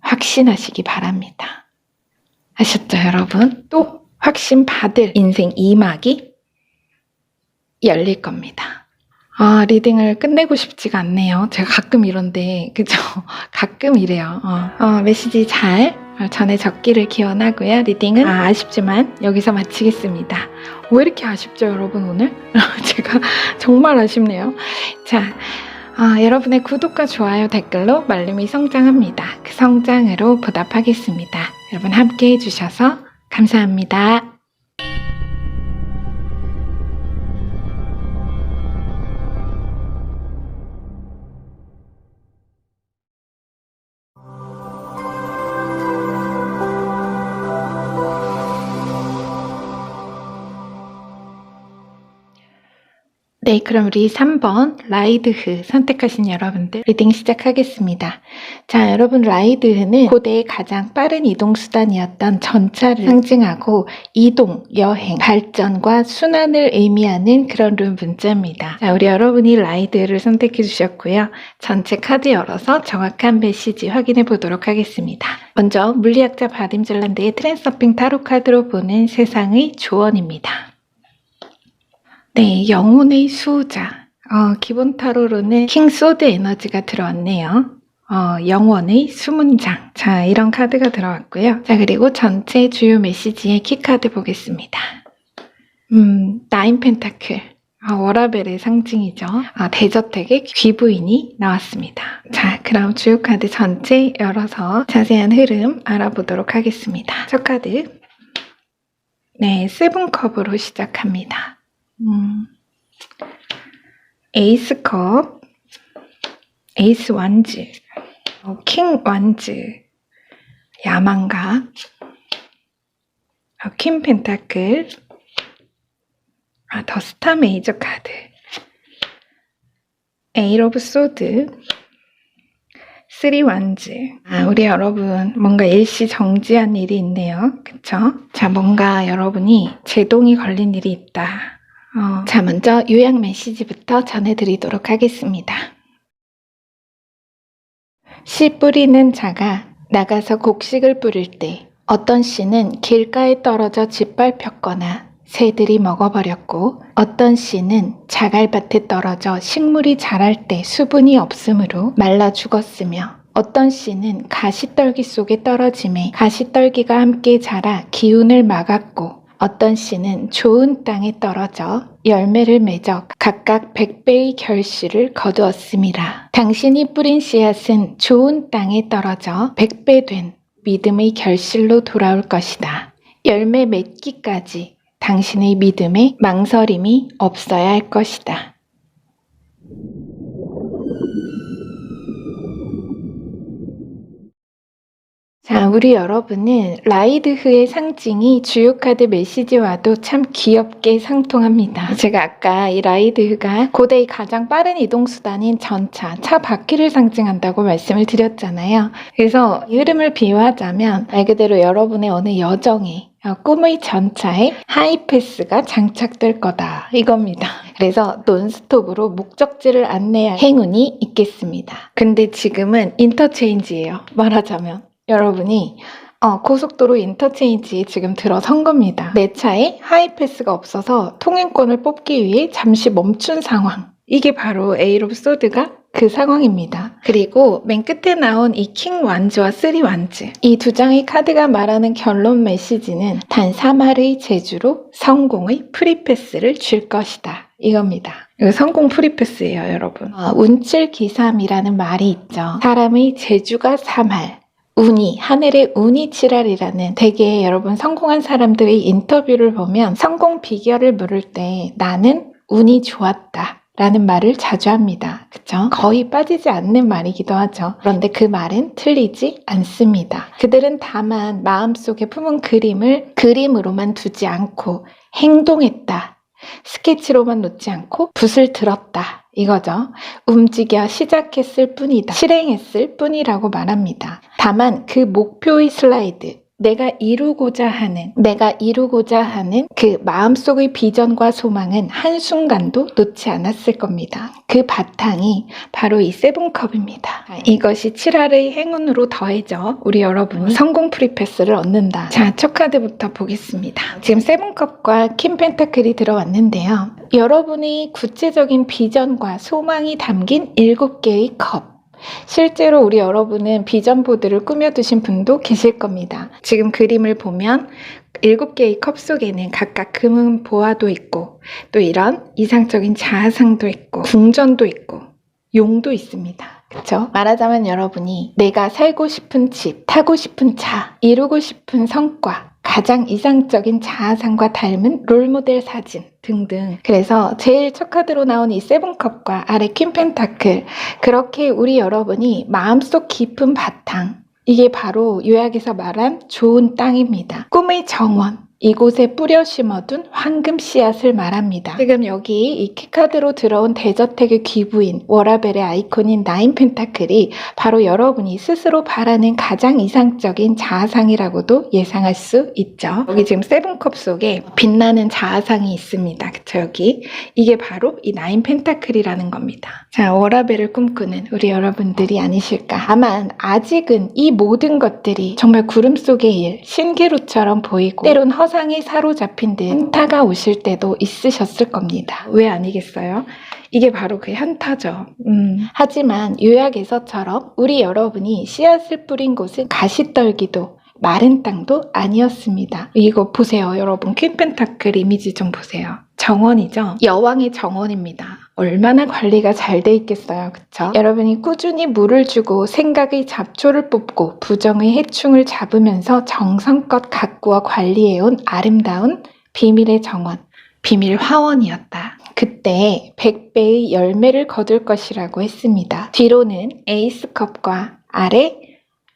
확신하시기 바랍니다. 아셨죠, 여러분? 또 확신 받을 인생 2막이 열릴 겁니다. 리딩을 끝내고 싶지가 않네요. 제가 가끔 이런데, 그죠? 가끔 이래요. 메시지 잘 전해졌기를 기원하고요. 리딩은 아쉽지만 여기서 마치겠습니다. 왜 이렇게 아쉽죠, 여러분, 오늘? 제가 정말 아쉽네요. 자, 여러분의 구독과 좋아요, 댓글로 말름이 성장합니다. 그 성장으로 보답하겠습니다. 여러분 함께 해주셔서 감사합니다. 네, 그럼 우리 3번 라이드흐 선택하신 여러분들 리딩 시작하겠습니다. 자, 여러분, 라이드흐는 고대의 가장 빠른 이동수단이었던 전차를 상징하고 이동, 여행, 발전과 순환을 의미하는 그런 룬 문자입니다. 자, 우리 여러분이 라이드흐를 선택해 주셨고요. 전체 카드 열어서 정확한 메시지 확인해 보도록 하겠습니다. 먼저 물리학자 바딤 잘란드의 트랜서핑 타로 카드로 보는 세상의 조언입니다. 네, 영혼의 수호자. 기본 타로로는 킹 소드 에너지가 들어왔네요. 영혼의 수문장. 자, 이런 카드가 들어왔고요. 자, 그리고 전체 주요 메시지의 키카드 보겠습니다. 나인 펜타클. 워라벨의 상징이죠. 대저택의 귀부인이 나왔습니다. 자, 그럼 주요 카드 전체 열어서 자세한 흐름 알아보도록 하겠습니다. 첫 카드. 네, 세븐컵으로 시작합니다. 에이스컵, 에이스 완즈, 킹 완즈, 야망가, 퀸 펜타클, 더 스타 메이저 카드, 에이 오브 소드, 쓰리 완즈. 우리 여러분 뭔가 일시정지한 일이 있네요. 그쵸? 자, 뭔가 여러분이 제동이 걸린 일이 있다. 자, 먼저 요약 메시지부터 전해드리도록 하겠습니다. 씨 뿌리는 자가 나가서 곡식을 뿌릴 때 어떤 씨는 길가에 떨어져 짓밟혔거나 새들이 먹어버렸고, 어떤 씨는 자갈밭에 떨어져 식물이 자랄 때 수분이 없으므로 말라 죽었으며, 어떤 씨는 가시떨기 속에 떨어짐에 가시떨기가 함께 자라 기운을 막았고, 어떤 씨는 좋은 땅에 떨어져 열매를 맺어 각각 100배의 결실을 거두었음이라. 당신이 뿌린 씨앗은 좋은 땅에 떨어져 100배 된 믿음의 결실로 돌아올 것이다. 열매 맺기까지 당신의 믿음에 망설임이 없어야 할 것이다. 자, 우리 여러분은 라이드흐의 상징이 주요 카드 메시지와도 참 귀엽게 상통합니다. 제가 아까 이 라이드흐가 고대의 가장 빠른 이동수단인 전차, 차 바퀴를 상징한다고 말씀을 드렸잖아요. 그래서 이 흐름을 비유하자면 말 그대로 여러분의 어느 여정에 꿈의 전차에 하이패스가 장착될 거다, 이겁니다. 그래서 논스톱으로 목적지를 안내할 행운이 있겠습니다. 근데 지금은 인터체인지예요. 말하자면 여러분이 고속도로 인터체인지에 지금 들어선 겁니다. 내 차에 하이패스가 없어서 통행권을 뽑기 위해 잠시 멈춘 상황. 이게 바로 에이 오브 소드가 그 상황입니다. 그리고 맨 끝에 나온 이 킹 완즈와 쓰리 완즈, 이 두 장의 카드가 말하는 결론 메시지는 단 3알의 제주로 성공의 프리패스를 줄 것이다, 이겁니다. 이거 성공 프리패스예요, 여러분. 운칠기삼이라는 말이 있죠. 사람의 제주가 3할, 운이, 하늘의 운이 7알이라는, 되게 여러분 성공한 사람들의 인터뷰를 보면 성공 비결을 물을 때 나는 운이 좋았다 라는 말을 자주 합니다. 그쵸? 거의 빠지지 않는 말이기도 하죠. 그런데 그 말은 틀리지 않습니다. 그들은 다만 마음속에 품은 그림을 그림으로만 두지 않고 행동했다. 스케치로만 놓지 않고 붓을 들었다, 이거죠. 움직여 시작했을 뿐이다, 실행했을 뿐이라고 말합니다. 다만 그 목표의 슬라이드, 내가 이루고자 하는 그 마음속의 비전과 소망은 한순간도 놓지 않았을 겁니다. 그 바탕이 바로 이 세븐컵입니다. 이것이 7알의 행운으로 더해져 우리 여러분이 성공 프리패스를 얻는다. 자, 첫 카드부터 보겠습니다. 지금 세븐컵과 킹 펜타클이 들어왔는데요. 여러분의 구체적인 비전과 소망이 담긴 7개의 컵. 실제로 우리 여러분은 비전 보드를 꾸며두신 분도 계실 겁니다. 지금 그림을 보면 7개의 컵 속에는 각각 금은 보화도 있고, 또 이런 이상적인 자아상도 있고, 궁전도 있고, 용도 있습니다. 그쵸? 말하자면 여러분이 내가 살고 싶은 집, 타고 싶은 차, 이루고 싶은 성과, 가장 이상적인 자아상과 닮은 롤모델 사진 등등. 그래서 제일 첫 카드로 나온 이 세븐컵과 아래 퀸 펜타클, 그렇게 우리 여러분이 마음속 깊은 바탕, 이게 바로 요약에서 말한 좋은 땅입니다. 꿈의 정원, 이곳에 뿌려 심어둔 황금 씨앗을 말합니다. 지금 여기 이 키카드로 들어온 대저택의 귀부인 워라벨의 아이콘인 나인 펜타클이 바로 여러분이 스스로 바라는 가장 이상적인 자아상이라고도 예상할 수 있죠. 여기 지금 세븐컵 속에 빛나는 자아상이 있습니다. 그쵸? 여기 이게 바로 이 나인 펜타클이라는 겁니다. 자, 워라벨을 꿈꾸는 우리 여러분들이 아니실까. 다만 아직은 이 모든 것들이 정말 구름 속의 일, 신기루처럼 보이고 때론 허상에 사로잡힌 듯 현타가 오실 때도 있으셨을 겁니다. 왜 아니겠어요? 이게 바로 그 현타죠. 하지만 요약에서처럼 우리 여러분이 씨앗을 뿌린 곳은 가시떨기도 마른 땅도 아니었습니다. 이거 보세요, 여러분. 퀸 펜타클 이미지 좀 보세요. 정원이죠? 여왕의 정원입니다. 얼마나 관리가 잘 돼 있겠어요, 그쵸? 여러분이 꾸준히 물을 주고 생각의 잡초를 뽑고 부정의 해충을 잡으면서 정성껏 가꾸어 관리해온 아름다운 비밀의 정원, 비밀 화원이었다. 그때 100배의 열매를 거둘 것이라고 했습니다. 뒤로는 에이스컵과 아래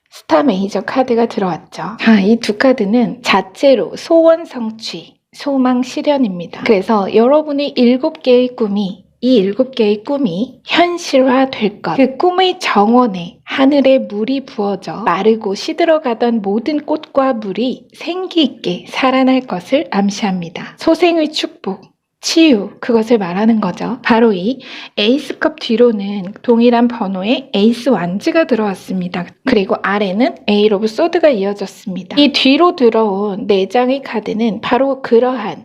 스타 메이저 카드가 들어왔죠. 이 두 카드는 자체로 소원 성취, 소망 실현입니다. 그래서 여러분의 7개의 꿈이 이 7개의 꿈이 현실화될 것. 그 꿈의 정원에 하늘에 물이 부어져 마르고 시들어가던 모든 꽃과 물이 생기 있게 살아날 것을 암시합니다. 소생의 축복, 치유, 그것을 말하는 거죠. 바로 이 에이스컵 뒤로는 동일한 번호의 에이스 완즈가 들어왔습니다. 그리고 아래는 에이스 오브 소드가 이어졌습니다. 이 뒤로 들어온 4장의 카드는 바로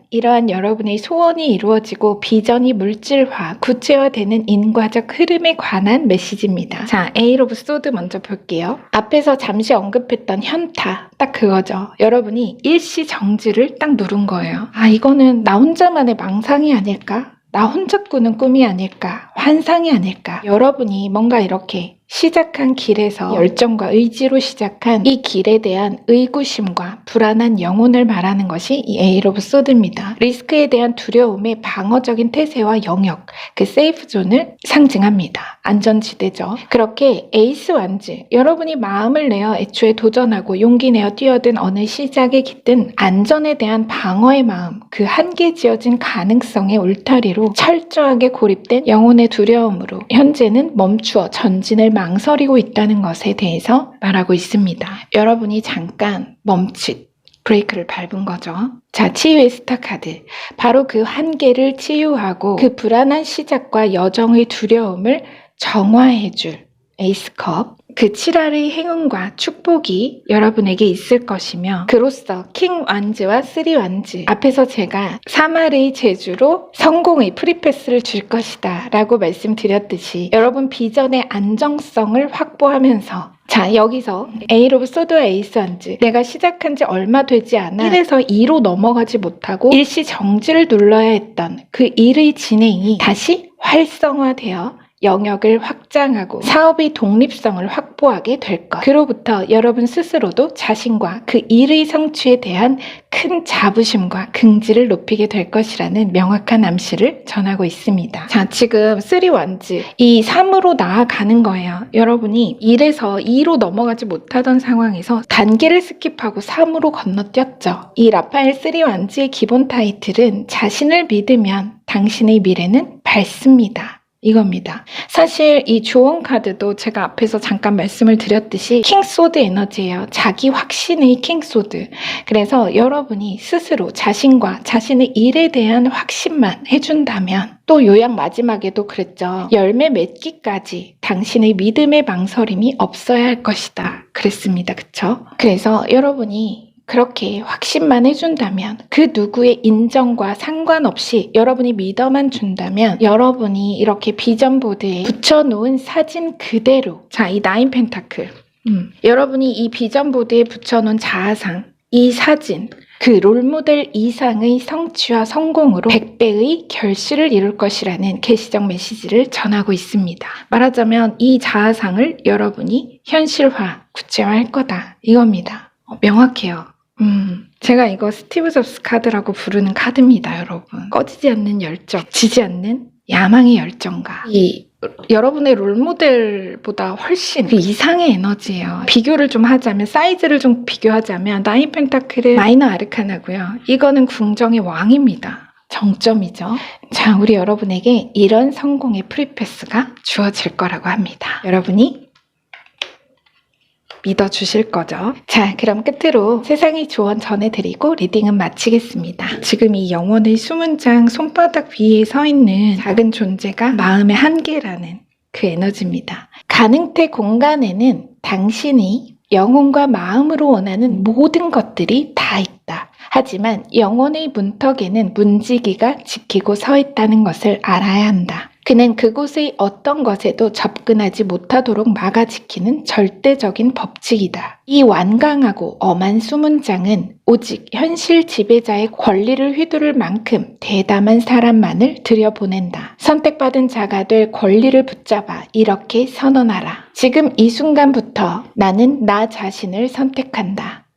이러한 여러분의 소원이 이루어지고 비전이 물질화, 구체화되는 인과적 흐름에 관한 메시지입니다. 자, 에이스 오브 소드 먼저 볼게요. 앞에서 잠시 언급했던 현타, 딱 그거죠. 여러분이 일시정지를 딱 누른 거예요. 이거는 나 혼자만의 망상이 아닐까? 나 혼자 꾸는 꿈이 아닐까? 환상이 아닐까? 여러분이 뭔가 이렇게 시작한 길에서 열정과 의지로 시작한 이 길에 대한 의구심과 불안한 영혼을 말하는 것이 이 에이스 오브 소드입니다. 리스크에 대한 두려움의 방어적인 태세와 영역, 그 세이프 존을 상징합니다. 안전지대죠. 그렇게 에이스 완즈, 여러분이 마음을 내어 애초에 도전하고 용기 내어 뛰어든 어느 시작에 깃든 안전에 대한 방어의 마음, 그 한계 지어진 가능성의 울타리로 철저하게 고립된 영혼의 두려움으로 현재는 멈추어 전진을 망설이고 있다는 것에 대해서 말하고 있습니다. 여러분이 잠깐 브레이크를 밟은 거죠. 자, 치유의 스타 카드. 바로 그 한계를 치유하고 그 불안한 시작과 여정의 두려움을 정화해줄 에이스컵. 그 7알의 행운과 축복이 여러분에게 있을 것이며 그로써 킹 완즈와 3 완즈 앞에서 제가 3알의 제주로 성공의 프리패스를 줄 것이다 라고 말씀드렸듯이 여러분 비전의 안정성을 확보하면서 자, 여기서 에이스 오브 소드와 에이스 완즈, 내가 시작한 지 얼마 되지 않아 1에서 2로 넘어가지 못하고 일시 정지를 눌러야 했던 그 일의 진행이 다시 활성화되어 영역을 확장하고 사업의 독립성을 확보하게 될 것. 그로부터 여러분 스스로도 자신과 그 일의 성취에 대한 큰 자부심과 긍지를 높이게 될 것이라는 명확한 암시를 전하고 있습니다. 자, 지금 3 완즈, 이 3으로 나아가는 거예요. 여러분이 1에서 2로 넘어가지 못하던 상황에서 단계를 스킵하고 3으로 건너뛰었죠. 이 라파엘 3 완즈의 기본 타이틀은 자신을 믿으면 당신의 미래는 밝습니다. 이겁니다. 사실 이 조언 카드도 제가 앞에서 잠깐 말씀을 드렸듯이 킹소드 에너지예요. 자기 확신의 킹소드. 그래서 여러분이 스스로 자신과 자신의 일에 대한 확신만 해준다면 또 요약 마지막에도 그랬죠. 열매 맺기까지 당신의 믿음의 망설임이 없어야 할 것이다. 그랬습니다. 그쵸? 그래서 여러분이 그렇게 확신만 해준다면 그 누구의 인정과 상관없이 여러분이 믿어만 준다면 여러분이 이렇게 비전보드에 붙여놓은 사진 그대로 자, 이 9 펜타클 여러분이 이 비전보드에 붙여놓은 자아상 이 사진 그 롤모델 이상의 성취와 성공으로 100배의 결실을 이룰 것이라는 계시적 메시지를 전하고 있습니다. 말하자면 이 자아상을 여러분이 현실화, 구체화할 거다 이겁니다. 명확해요. 제가 이거 스티브 잡스 카드라고 부르는 카드입니다, 여러분. 꺼지지 않는 열정, 지지 않는 야망의 열정과 이 여러분의 롤모델보다 훨씬 그 이상의 에너지예요. 비교를 좀 하자면, 사이즈를 좀 비교하자면 9 펜타클은 마이너 아르카나고요. 이거는 궁정의 왕입니다. 정점이죠. 자, 우리 여러분에게 이런 성공의 프리패스가 주어질 거라고 합니다. 여러분이 믿어주실 거죠. 자, 그럼 끝으로 세상의 조언 전해드리고 리딩은 마치겠습니다. 지금 이 영혼의 수문장 손바닥 위에 서 있는 작은 존재가 마음의 한계라는 그 에너지입니다. 가능태 공간에는 당신이 영혼과 마음으로 원하는 모든 것들이 다 있다. 하지만 영혼의 문턱에는 문지기가 지키고 서 있다는 것을 알아야 한다. 그는 그곳의 어떤 것에도 접근하지 못하도록 막아지키는 절대적인 법칙이다. 이 완강하고 엄한 수문장은 오직 현실 지배자의 권리를 휘두를 만큼 대담한 사람만을 들여보낸다. 선택받은 자가 될 권리를 붙잡아 이렇게 선언하라. 지금 이 순간부터 나는 나 자신을 선택한다.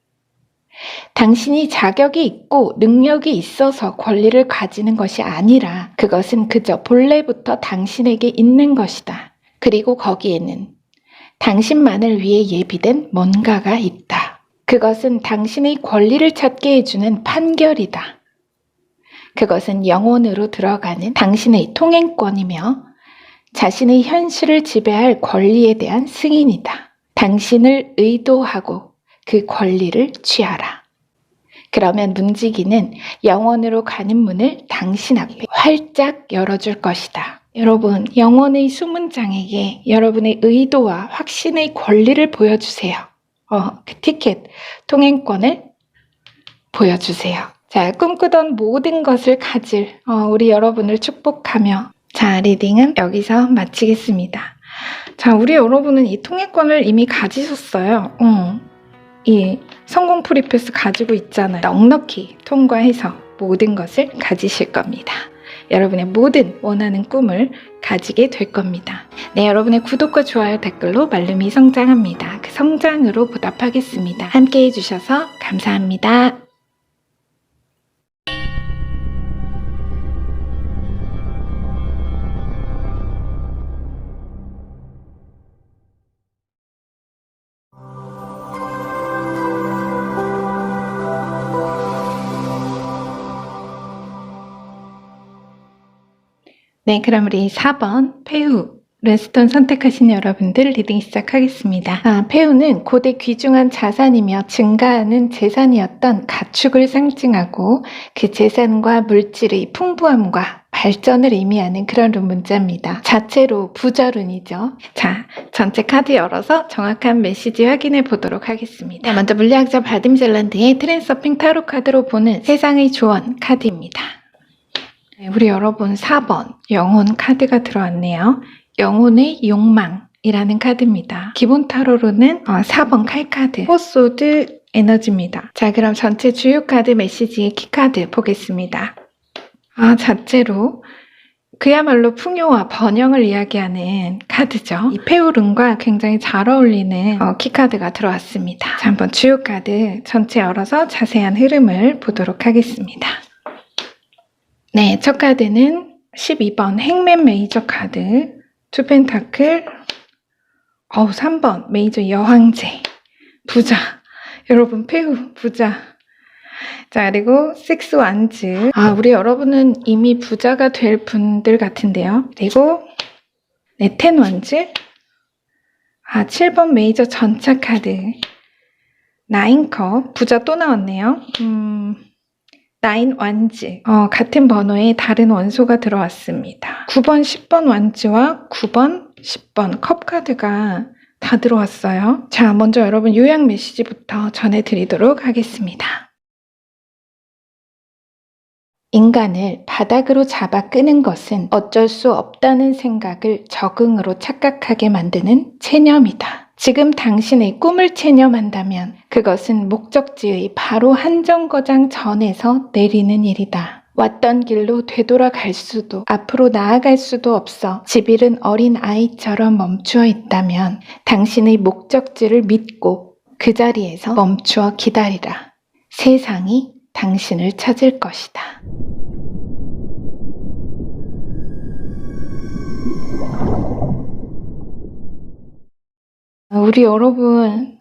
당신이 자격이 있고 능력이 있어서 권리를 가지는 것이 아니라 그것은 그저 본래부터 당신에게 있는 것이다. 그리고 거기에는 당신만을 위해 예비된 뭔가가 있다. 그것은 당신의 권리를 찾게 해주는 판결이다. 그것은 영혼으로 들어가는 당신의 통행권이며 자신의 현실을 지배할 권리에 대한 승인이다. 당신을 의도하고 그 권리를 취하라. 그러면 문지기는 영원으로 가는 문을 당신 앞에 활짝 열어줄 것이다. 여러분, 영혼의 수문장에게 여러분의 의도와 확신의 권리를 보여주세요. 그 티켓, 통행권을 보여주세요. 자, 꿈꾸던 모든 것을 가질 우리 여러분을 축복하며 자, 리딩은 여기서 마치겠습니다. 자, 우리 여러분은 이 통행권을 이미 가지셨어요. 이 성공 프리패스 가지고 있잖아요. 넉넉히 통과해서 모든 것을 가지실 겁니다. 여러분의 모든 원하는 꿈을 가지게 될 겁니다. 네, 여러분의 구독과 좋아요, 댓글로 말름이 성장합니다. 그 성장으로 보답하겠습니다. 함께 해주셔서 감사합니다. 네, 그럼 우리 4번 폐후 랜스톤 선택하신 여러분들 리딩 시작하겠습니다. 폐후는 고대 귀중한 자산이며 증가하는 재산이었던 가축을 상징하고 그 재산과 물질의 풍부함과 발전을 의미하는 그런 룬 문자입니다. 자체로 부자룬이죠. 자, 전체 카드 열어서 정확한 메시지 확인해 보도록 하겠습니다. 먼저 물리학자 바딤 젤란드의 트랜서핑 타로 카드로 보는 세상의 조언 카드입니다. 우리 여러분 4번 영혼 카드가 들어왔네요. 영혼의 욕망이라는 카드입니다. 기본 타로로는 4번 칼카드 포소드 에너지입니다. 자, 그럼 전체 주요 카드 메시지의 키카드 보겠습니다. 자체로 그야말로 풍요와 번영을 이야기하는 카드죠. 이 페우룬과 굉장히 잘 어울리는 키카드가 들어왔습니다. 자, 한번 주요 카드 전체 열어서 자세한 흐름을 보도록 하겠습니다. 네, 첫 카드는 12번 행맨 메이저 카드, 투 펜타클, 3번 메이저 여황제, 부자, 여러분 폐후 부자. 자, 그리고 식스 완즈, 우리 여러분은 이미 부자가 될 분들 같은데요. 그리고 네, 텐 완즈, 7번 메이저 전차 카드, 나인컵, 부자 또 나왔네요. 나인 완즈, 같은 번호에 다른 원소가 들어왔습니다. 9번, 10번 완즈와 9번, 10번 컵 카드가 다 들어왔어요. 자, 먼저 여러분 요약 메시지부터 전해드리도록 하겠습니다. 인간을 바닥으로 잡아 끄는 것은 어쩔 수 없다는 생각을 적응으로 착각하게 만드는 체념이다. 지금 당신의 꿈을 체념한다면 그것은 목적지의 바로 한 정거장 전에서 내리는 일이다. 왔던 길로 되돌아갈 수도 앞으로 나아갈 수도 없어 집 잃은 어린 아이처럼 멈추어 있다면 당신의 목적지를 믿고 그 자리에서 멈추어 기다리라. 세상이 당신을 찾을 것이다. 우리 여러분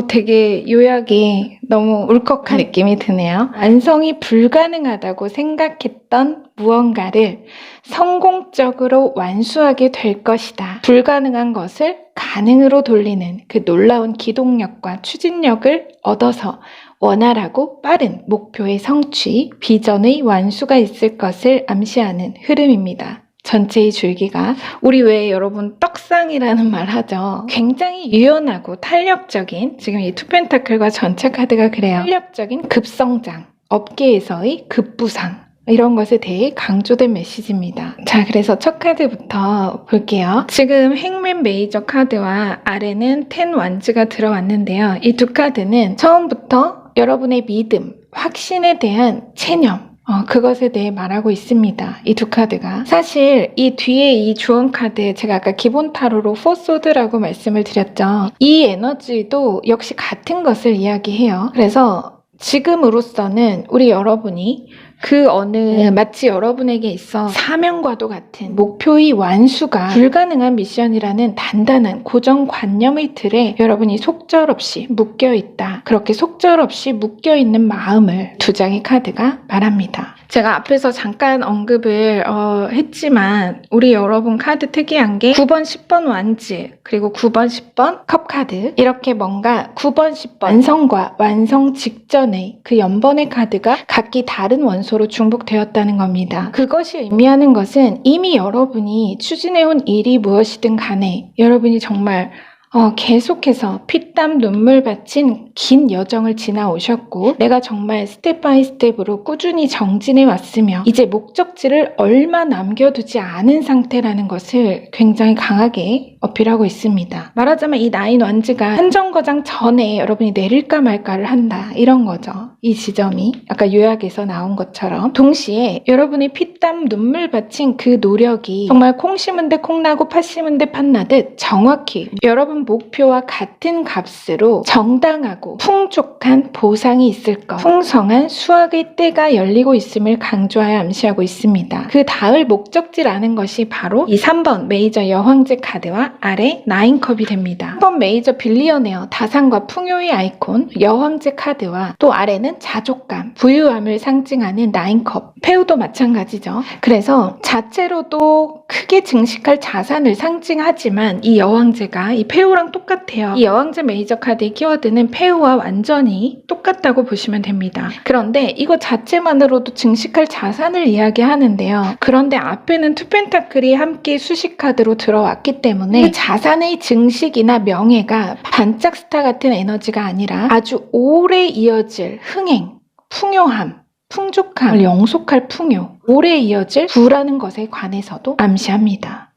되게 요약이 너무 울컥한 느낌이 드네요. 완성이 불가능하다고 생각했던 무언가를 성공적으로 완수하게 될 것이다. 불가능한 것을 가능으로 돌리는 그 놀라운 기동력과 추진력을 얻어서 원활하고 빠른 목표의 성취, 비전의 완수가 있을 것을 암시하는 흐름입니다. 전체의 줄기가 우리 왜 여러분 떡상이라는 말 하죠. 굉장히 유연하고 탄력적인, 지금 이 투펜타클과 전체 카드가 그래요. 탄력적인 급성장, 업계에서의 급부상, 이런 것에 대해 강조된 메시지입니다. 자, 그래서 첫 카드부터 볼게요. 지금 행맨 메이저 카드와 아래는 텐 완즈가 들어왔는데요. 이 두 카드는 처음부터 여러분의 믿음, 확신에 대한 체념, 그것에 대해 말하고 있습니다. 이 두 카드가. 사실 이 뒤에 이 주원 카드 제가 아까 기본 타로로 포소드라고 말씀을 드렸죠. 이 에너지도 역시 같은 것을 이야기해요. 그래서 지금으로서는 우리 여러분이 그 어느 마치 여러분에게 있어 사명과도 같은 목표의 완수가 불가능한 미션이라는 단단한 고정관념의 틀에 여러분이 속절없이 묶여있다. 그렇게 속절없이 묶여있는 마음을 두 장의 카드가 말합니다. 제가 앞에서 잠깐 언급을 했지만 우리 여러분 카드 특이한 게 9번, 10번 완지 그리고 9번, 10번 컵 카드 이렇게 뭔가 9번, 10번 완성과 완성 직전의 그 연번의 카드가 각기 다른 원소로 중복되었다는 겁니다. 그것이 의미하는 것은 이미 여러분이 추진해온 일이 무엇이든 간에 여러분이 정말 계속해서 피땀 눈물 바친 긴 여정을 지나오셨고 내가 정말 스텝 바이 스텝으로 꾸준히 정진해 왔으며 이제 목적지를 얼마 남겨두지 않은 상태라는 것을 굉장히 강하게 어필하고 있습니다. 말하자면 이 나인 완즈가 한 정거장 전에 여러분이 내릴까 말까를 한다 이런 거죠. 이 지점이 아까 요약에서 나온 것처럼 동시에 여러분이 피땀 눈물 바친 그 노력이 정말 콩 심은 데 콩 나고 팥 심은 데 팥 나듯 정확히 여러분 목표와 같은 값으로 정당하고 풍족한 보상이 있을 것, 풍성한 수확의 때가 열리고 있음을 강조하여 암시하고 있습니다. 그 닿을 목적지라는 것이 바로 이 3번 메이저 여황제 카드와 아래 9컵이 됩니다. 3번 메이저 빌리어네어 다산과 풍요의 아이콘 여황제 카드와 또 아래는 자족감, 부유함을 상징하는 9컵, 페우도 마찬가지죠. 그래서 자체로도 크게 증식할 자산을 상징하지만 이 여황제가 이 페우랑 똑같아요. 이 여왕제 메이저 카드의 키워드는 페우와 완전히 똑같다고 보시면 됩니다. 그런데 이거 자체만으로도 증식할 자산을 이야기하는데요. 그런데 앞에는 투 펜타클이 함께 수식 카드로 들어왔기 때문에 그 자산의 증식이나 명예가 반짝 스타 같은 에너지가 아니라 아주 오래 이어질 흥행, 풍요함, 풍족함을 영속할 풍요, 오래 이어질 부라는 것에 관해서도 암시합니다.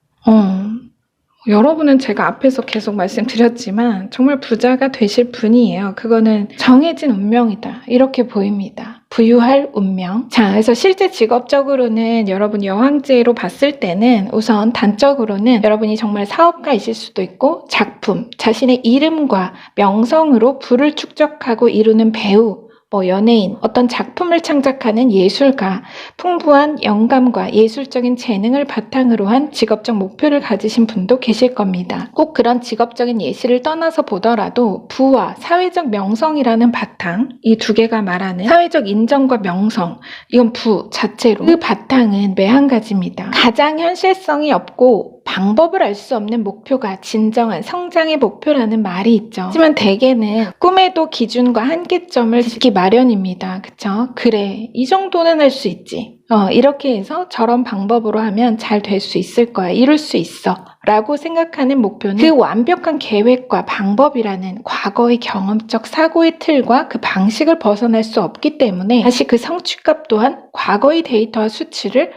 여러분은 제가 앞에서 계속 말씀드렸지만 정말 부자가 되실 분이에요. 그거는 정해진 운명이다. 이렇게 보입니다. 부유할 운명. 자, 그래서 실제 직업적으로는 여러분 여황제로 봤을 때는 우선 단적으로는 여러분이 정말 사업가이실 수도 있고 작품, 자신의 이름과 명성으로 부를 축적하고 이루는 배우, 연예인, 어떤 작품을 창작하는 예술가, 풍부한 영감과 예술적인 재능을 바탕으로 한 직업적 목표를 가지신 분도 계실 겁니다. 꼭 그런 직업적인 예시를 떠나서 보더라도 부와 사회적 명성이라는 바탕, 이 두 개가 말하는 사회적 인정과 명성, 이건 부 자체로 그 바탕은 매한 가지입니다. 가장 현실성이 없고 방법을 알 수 없는 목표가 진정한 성장의 목표라는 말이 있죠. 하지만 대개는 꿈에도 기준과 한계점을 짓기 마련입니다. 그쵸? 그래, 이 정도는 할 수 있지. 이렇게 해서 저런 방법으로 하면 잘 될 수 있을 거야. 이룰 수 있어. 라고 생각하는 목표는 그 완벽한 계획과 방법이라는 과거의 경험적 사고의 틀과 그 방식을 벗어날 수 없기 때문에 다시 그 성취값 또한 과거의 데이터와 수치를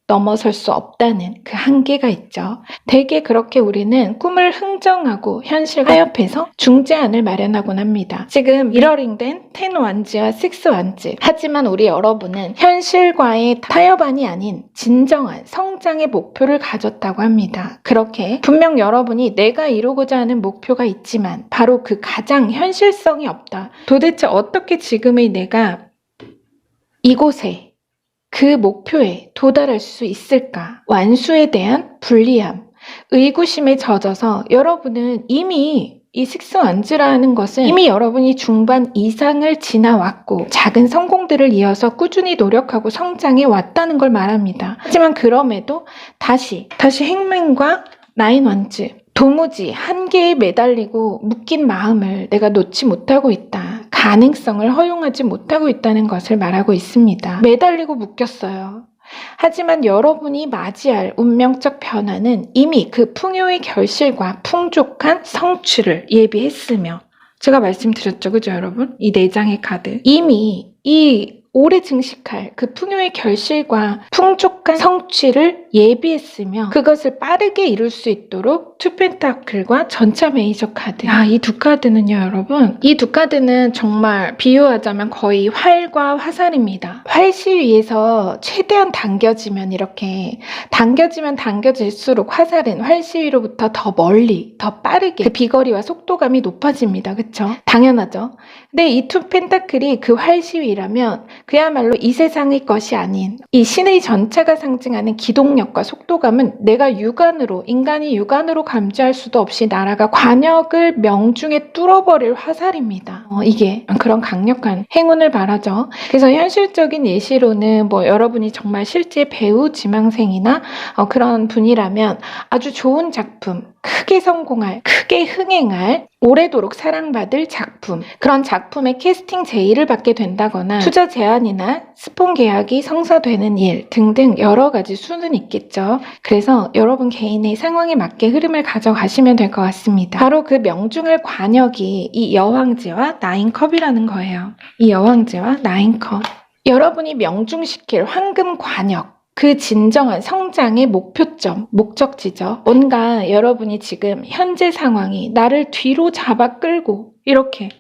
넘어설 수 없다는 그 한계가 있죠. 대개 그렇게 우리는 꿈을 흥정하고 현실 타협해서 중재안을 마련하곤 합니다. 지금 미러링된 10 완지와 6 완지. 하지만 우리 여러분은 현실과의 타협안이 아닌 진정한 성장의 목표를 가졌다고 합니다. 그렇게 분명 여러분이 내가 이루고자 하는 목표가 있지만 바로 그 가장 현실성이 없다. 도대체 어떻게 지금의 내가 이곳에 그 목표에 도달할 수 있을까? 완수에 대한 불리함, 의구심에 젖어서 여러분은 이미 이 식스완즈라는 것은 이미 여러분이 중반 이상을 지나왔고 작은 성공들을 이어서 꾸준히 노력하고 성장해 왔다는 걸 말합니다. 하지만 그럼에도 다시 행맨과 나인완즈, 도무지 한계에 매달리고 묶인 마음을 내가 놓지 못하고 있다. 가능성을 허용하지 못하고 있다는 것을 말하고 있습니다. 매달리고 묶였어요. 하지만 여러분이 맞이할 운명적 변화는 이미 그 풍요의 결실과 풍족한 성취를 예비했으며 제가 말씀드렸죠. 그죠 여러분? 이 4장의 카드. 이미 이 오래 증식할 그 풍요의 결실과 풍족한 성취를 예비했으며 그것을 빠르게 이룰 수 있도록 투 펜타클과 전차 메이저 카드. 이 두 카드는요, 여러분. 이 두 카드는 정말 비유하자면 거의 활과 화살입니다. 활시위에서 최대한 당겨지면 이렇게 당겨지면 당겨질수록 화살은 활시위로부터 더 멀리, 더 빠르게 그 비거리와 속도감이 높아집니다. 그쵸? 당연하죠. 근데 이 투 펜타클이 그 활시위라면 그야말로 이 세상의 것이 아닌 이 신의 전차가 상징하는 기동력과 속도감은 내가 육안으로, 인간이 육안으로 감지할 수도 없이 나라가 관역을 명중에 뚫어버릴 화살입니다. 이게 그런 강력한 행운을 바라죠. 그래서 현실적인 예시로는 뭐 여러분이 정말 실제 배우 지망생이나 그런 분이라면 아주 좋은 작품, 크게 성공할, 크게 흥행할, 오래도록 사랑받을 작품, 그런 작품의 캐스팅 제의를 받게 된다거나 투자 제안이나 스폰 계약이 성사되는 일 등등 여러 가지 수는 있겠죠. 그래서 여러분 개인의 상황에 맞게 흐름을 가져가시면 될 것 같습니다. 바로 그 명중할 관역이 이 여왕제와 나인컵이라는 거예요. 이 여왕제와 나인컵. 여러분이 명중시킬 황금 관역, 그 진정한 성장의 목표점, 목적지죠. 뭔가 여러분이 지금 현재 상황이 나를 뒤로 잡아 끌고 이렇게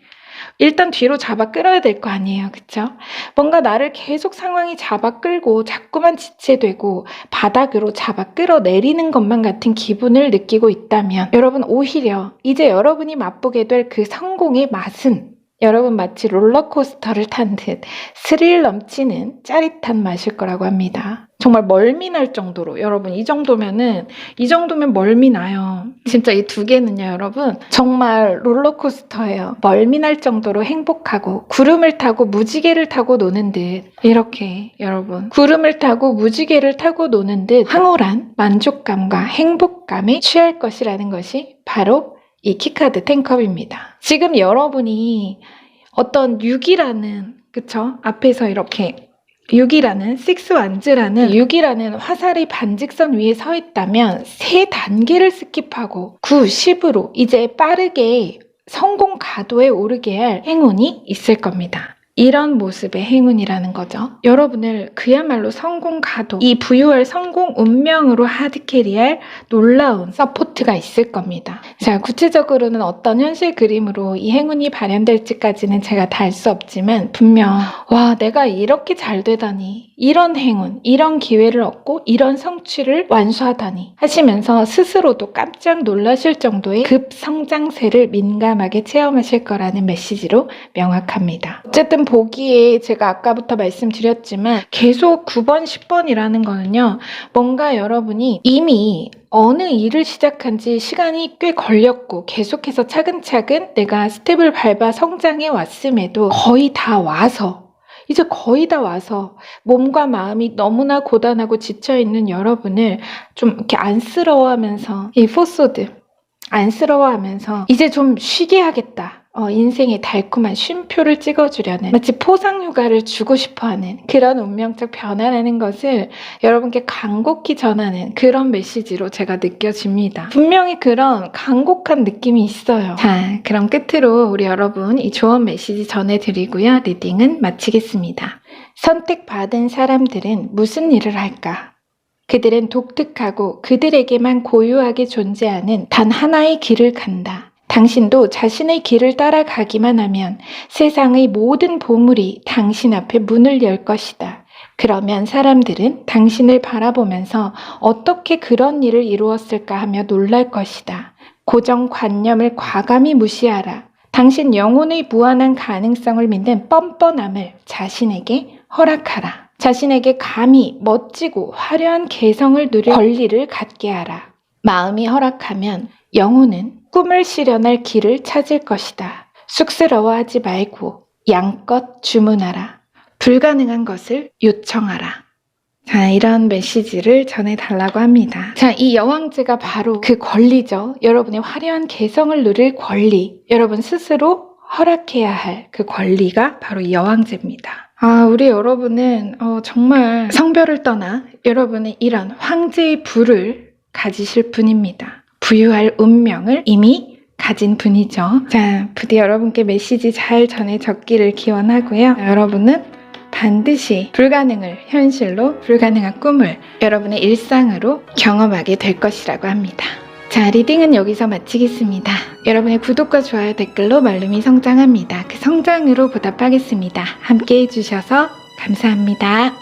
일단 뒤로 잡아 끌어야 될 거 아니에요. 그쵸? 뭔가 나를 계속 상황이 잡아 끌고 자꾸만 지체되고 바닥으로 잡아 끌어내리는 것만 같은 기분을 느끼고 있다면 여러분 오히려 이제 여러분이 맛보게 될 그 성공의 맛은 여러분 마치 롤러코스터를 탄 듯 스릴 넘치는 짜릿한 맛일 거라고 합니다. 정말 멀미날 정도로 여러분 이 정도면 멀미나요. 진짜 이 두 개는요 여러분 정말 롤러코스터예요. 멀미날 정도로 행복하고 구름을 타고 무지개를 타고 노는 듯 이렇게 여러분 구름을 타고 무지개를 타고 노는 듯 황홀한 만족감과 행복감에 취할 것이라는 것이 바로 이 키카드 10컵입니다. 지금 여러분이 어떤 6이라는 그쵸? 앞에서 이렇게 6이라는 6완즈라는 6이라는 화살의 반직선 위에 서 있다면 3단계를 스킵하고 9, 10으로 이제 빠르게 성공 가도에 오르게 할 행운이 있을 겁니다. 이런 모습의 행운이라는 거죠. 여러분을 그야말로 성공 가도, 이 부유할 성공 운명으로 하드캐리할 놀라운 서포트가 있을 겁니다. 자, 구체적으로는 어떤 현실 그림으로 이 행운이 발현될지까지는 제가 다 알 수 없지만 분명 와, 내가 이렇게 잘 되다니, 이런 행운, 이런 기회를 얻고 이런 성취를 완수하다니 하시면서 스스로도 깜짝 놀라실 정도의 급성장세를 민감하게 체험하실 거라는 메시지로 명확합니다. 어쨌든 보기에 제가 아까부터 말씀드렸지만 계속 9번, 10번이라는 거는요. 뭔가 여러분이 이미 어느 일을 시작한 지 시간이 꽤 걸렸고 계속해서 차근차근 내가 스텝을 밟아 성장해 왔음에도 거의 다 와서 몸과 마음이 너무나 고단하고 지쳐있는 여러분을 좀 이렇게 안쓰러워하면서 이 포소드 안쓰러워하면서 이제 좀 쉬게 하겠다. 인생의 달콤한 쉼표를 찍어주려는 마치 포상휴가를 주고 싶어하는 그런 운명적 변화라는 것을 여러분께 간곡히 전하는 그런 메시지로 제가 느껴집니다. 분명히 그런 간곡한 느낌이 있어요. 자, 그럼 끝으로 우리 여러분 이 조언 메시지 전해드리고요. 리딩은 마치겠습니다. 선택받은 사람들은 무슨 일을 할까? 그들은 독특하고 그들에게만 고유하게 존재하는 단 하나의 길을 간다. 당신도 자신의 길을 따라가기만 하면 세상의 모든 보물이 당신 앞에 문을 열 것이다. 그러면 사람들은 당신을 바라보면서 어떻게 그런 일을 이루었을까 하며 놀랄 것이다. 고정관념을 과감히 무시하라. 당신 영혼의 무한한 가능성을 믿는 뻔뻔함을 자신에게 허락하라. 자신에게 감히 멋지고 화려한 개성을 누릴 권리를 갖게 하라. 마음이 허락하면 영혼은 꿈을 실현할 길을 찾을 것이다. 쑥스러워하지 말고 양껏 주문하라. 불가능한 것을 요청하라. 자, 이런 메시지를 전해달라고 합니다. 자, 이 여왕제가 바로 그 권리죠. 여러분의 화려한 개성을 누릴 권리. 여러분 스스로 허락해야 할 그 권리가 바로 이 여왕제입니다. 우리 여러분은 정말 성별을 떠나 여러분의 이런 황제의 부를 가지실 분입니다. 부유할 운명을 이미 가진 분이죠. 자, 부디 여러분께 메시지 잘 전해졌기를 기원하고요. 여러분은 반드시 불가능을 현실로, 불가능한 꿈을 여러분의 일상으로 경험하게 될 것이라고 합니다. 자, 리딩은 여기서 마치겠습니다. 여러분의 구독과 좋아요, 댓글로 말룸이 성장합니다. 그 성장으로 보답하겠습니다. 함께 해주셔서 감사합니다.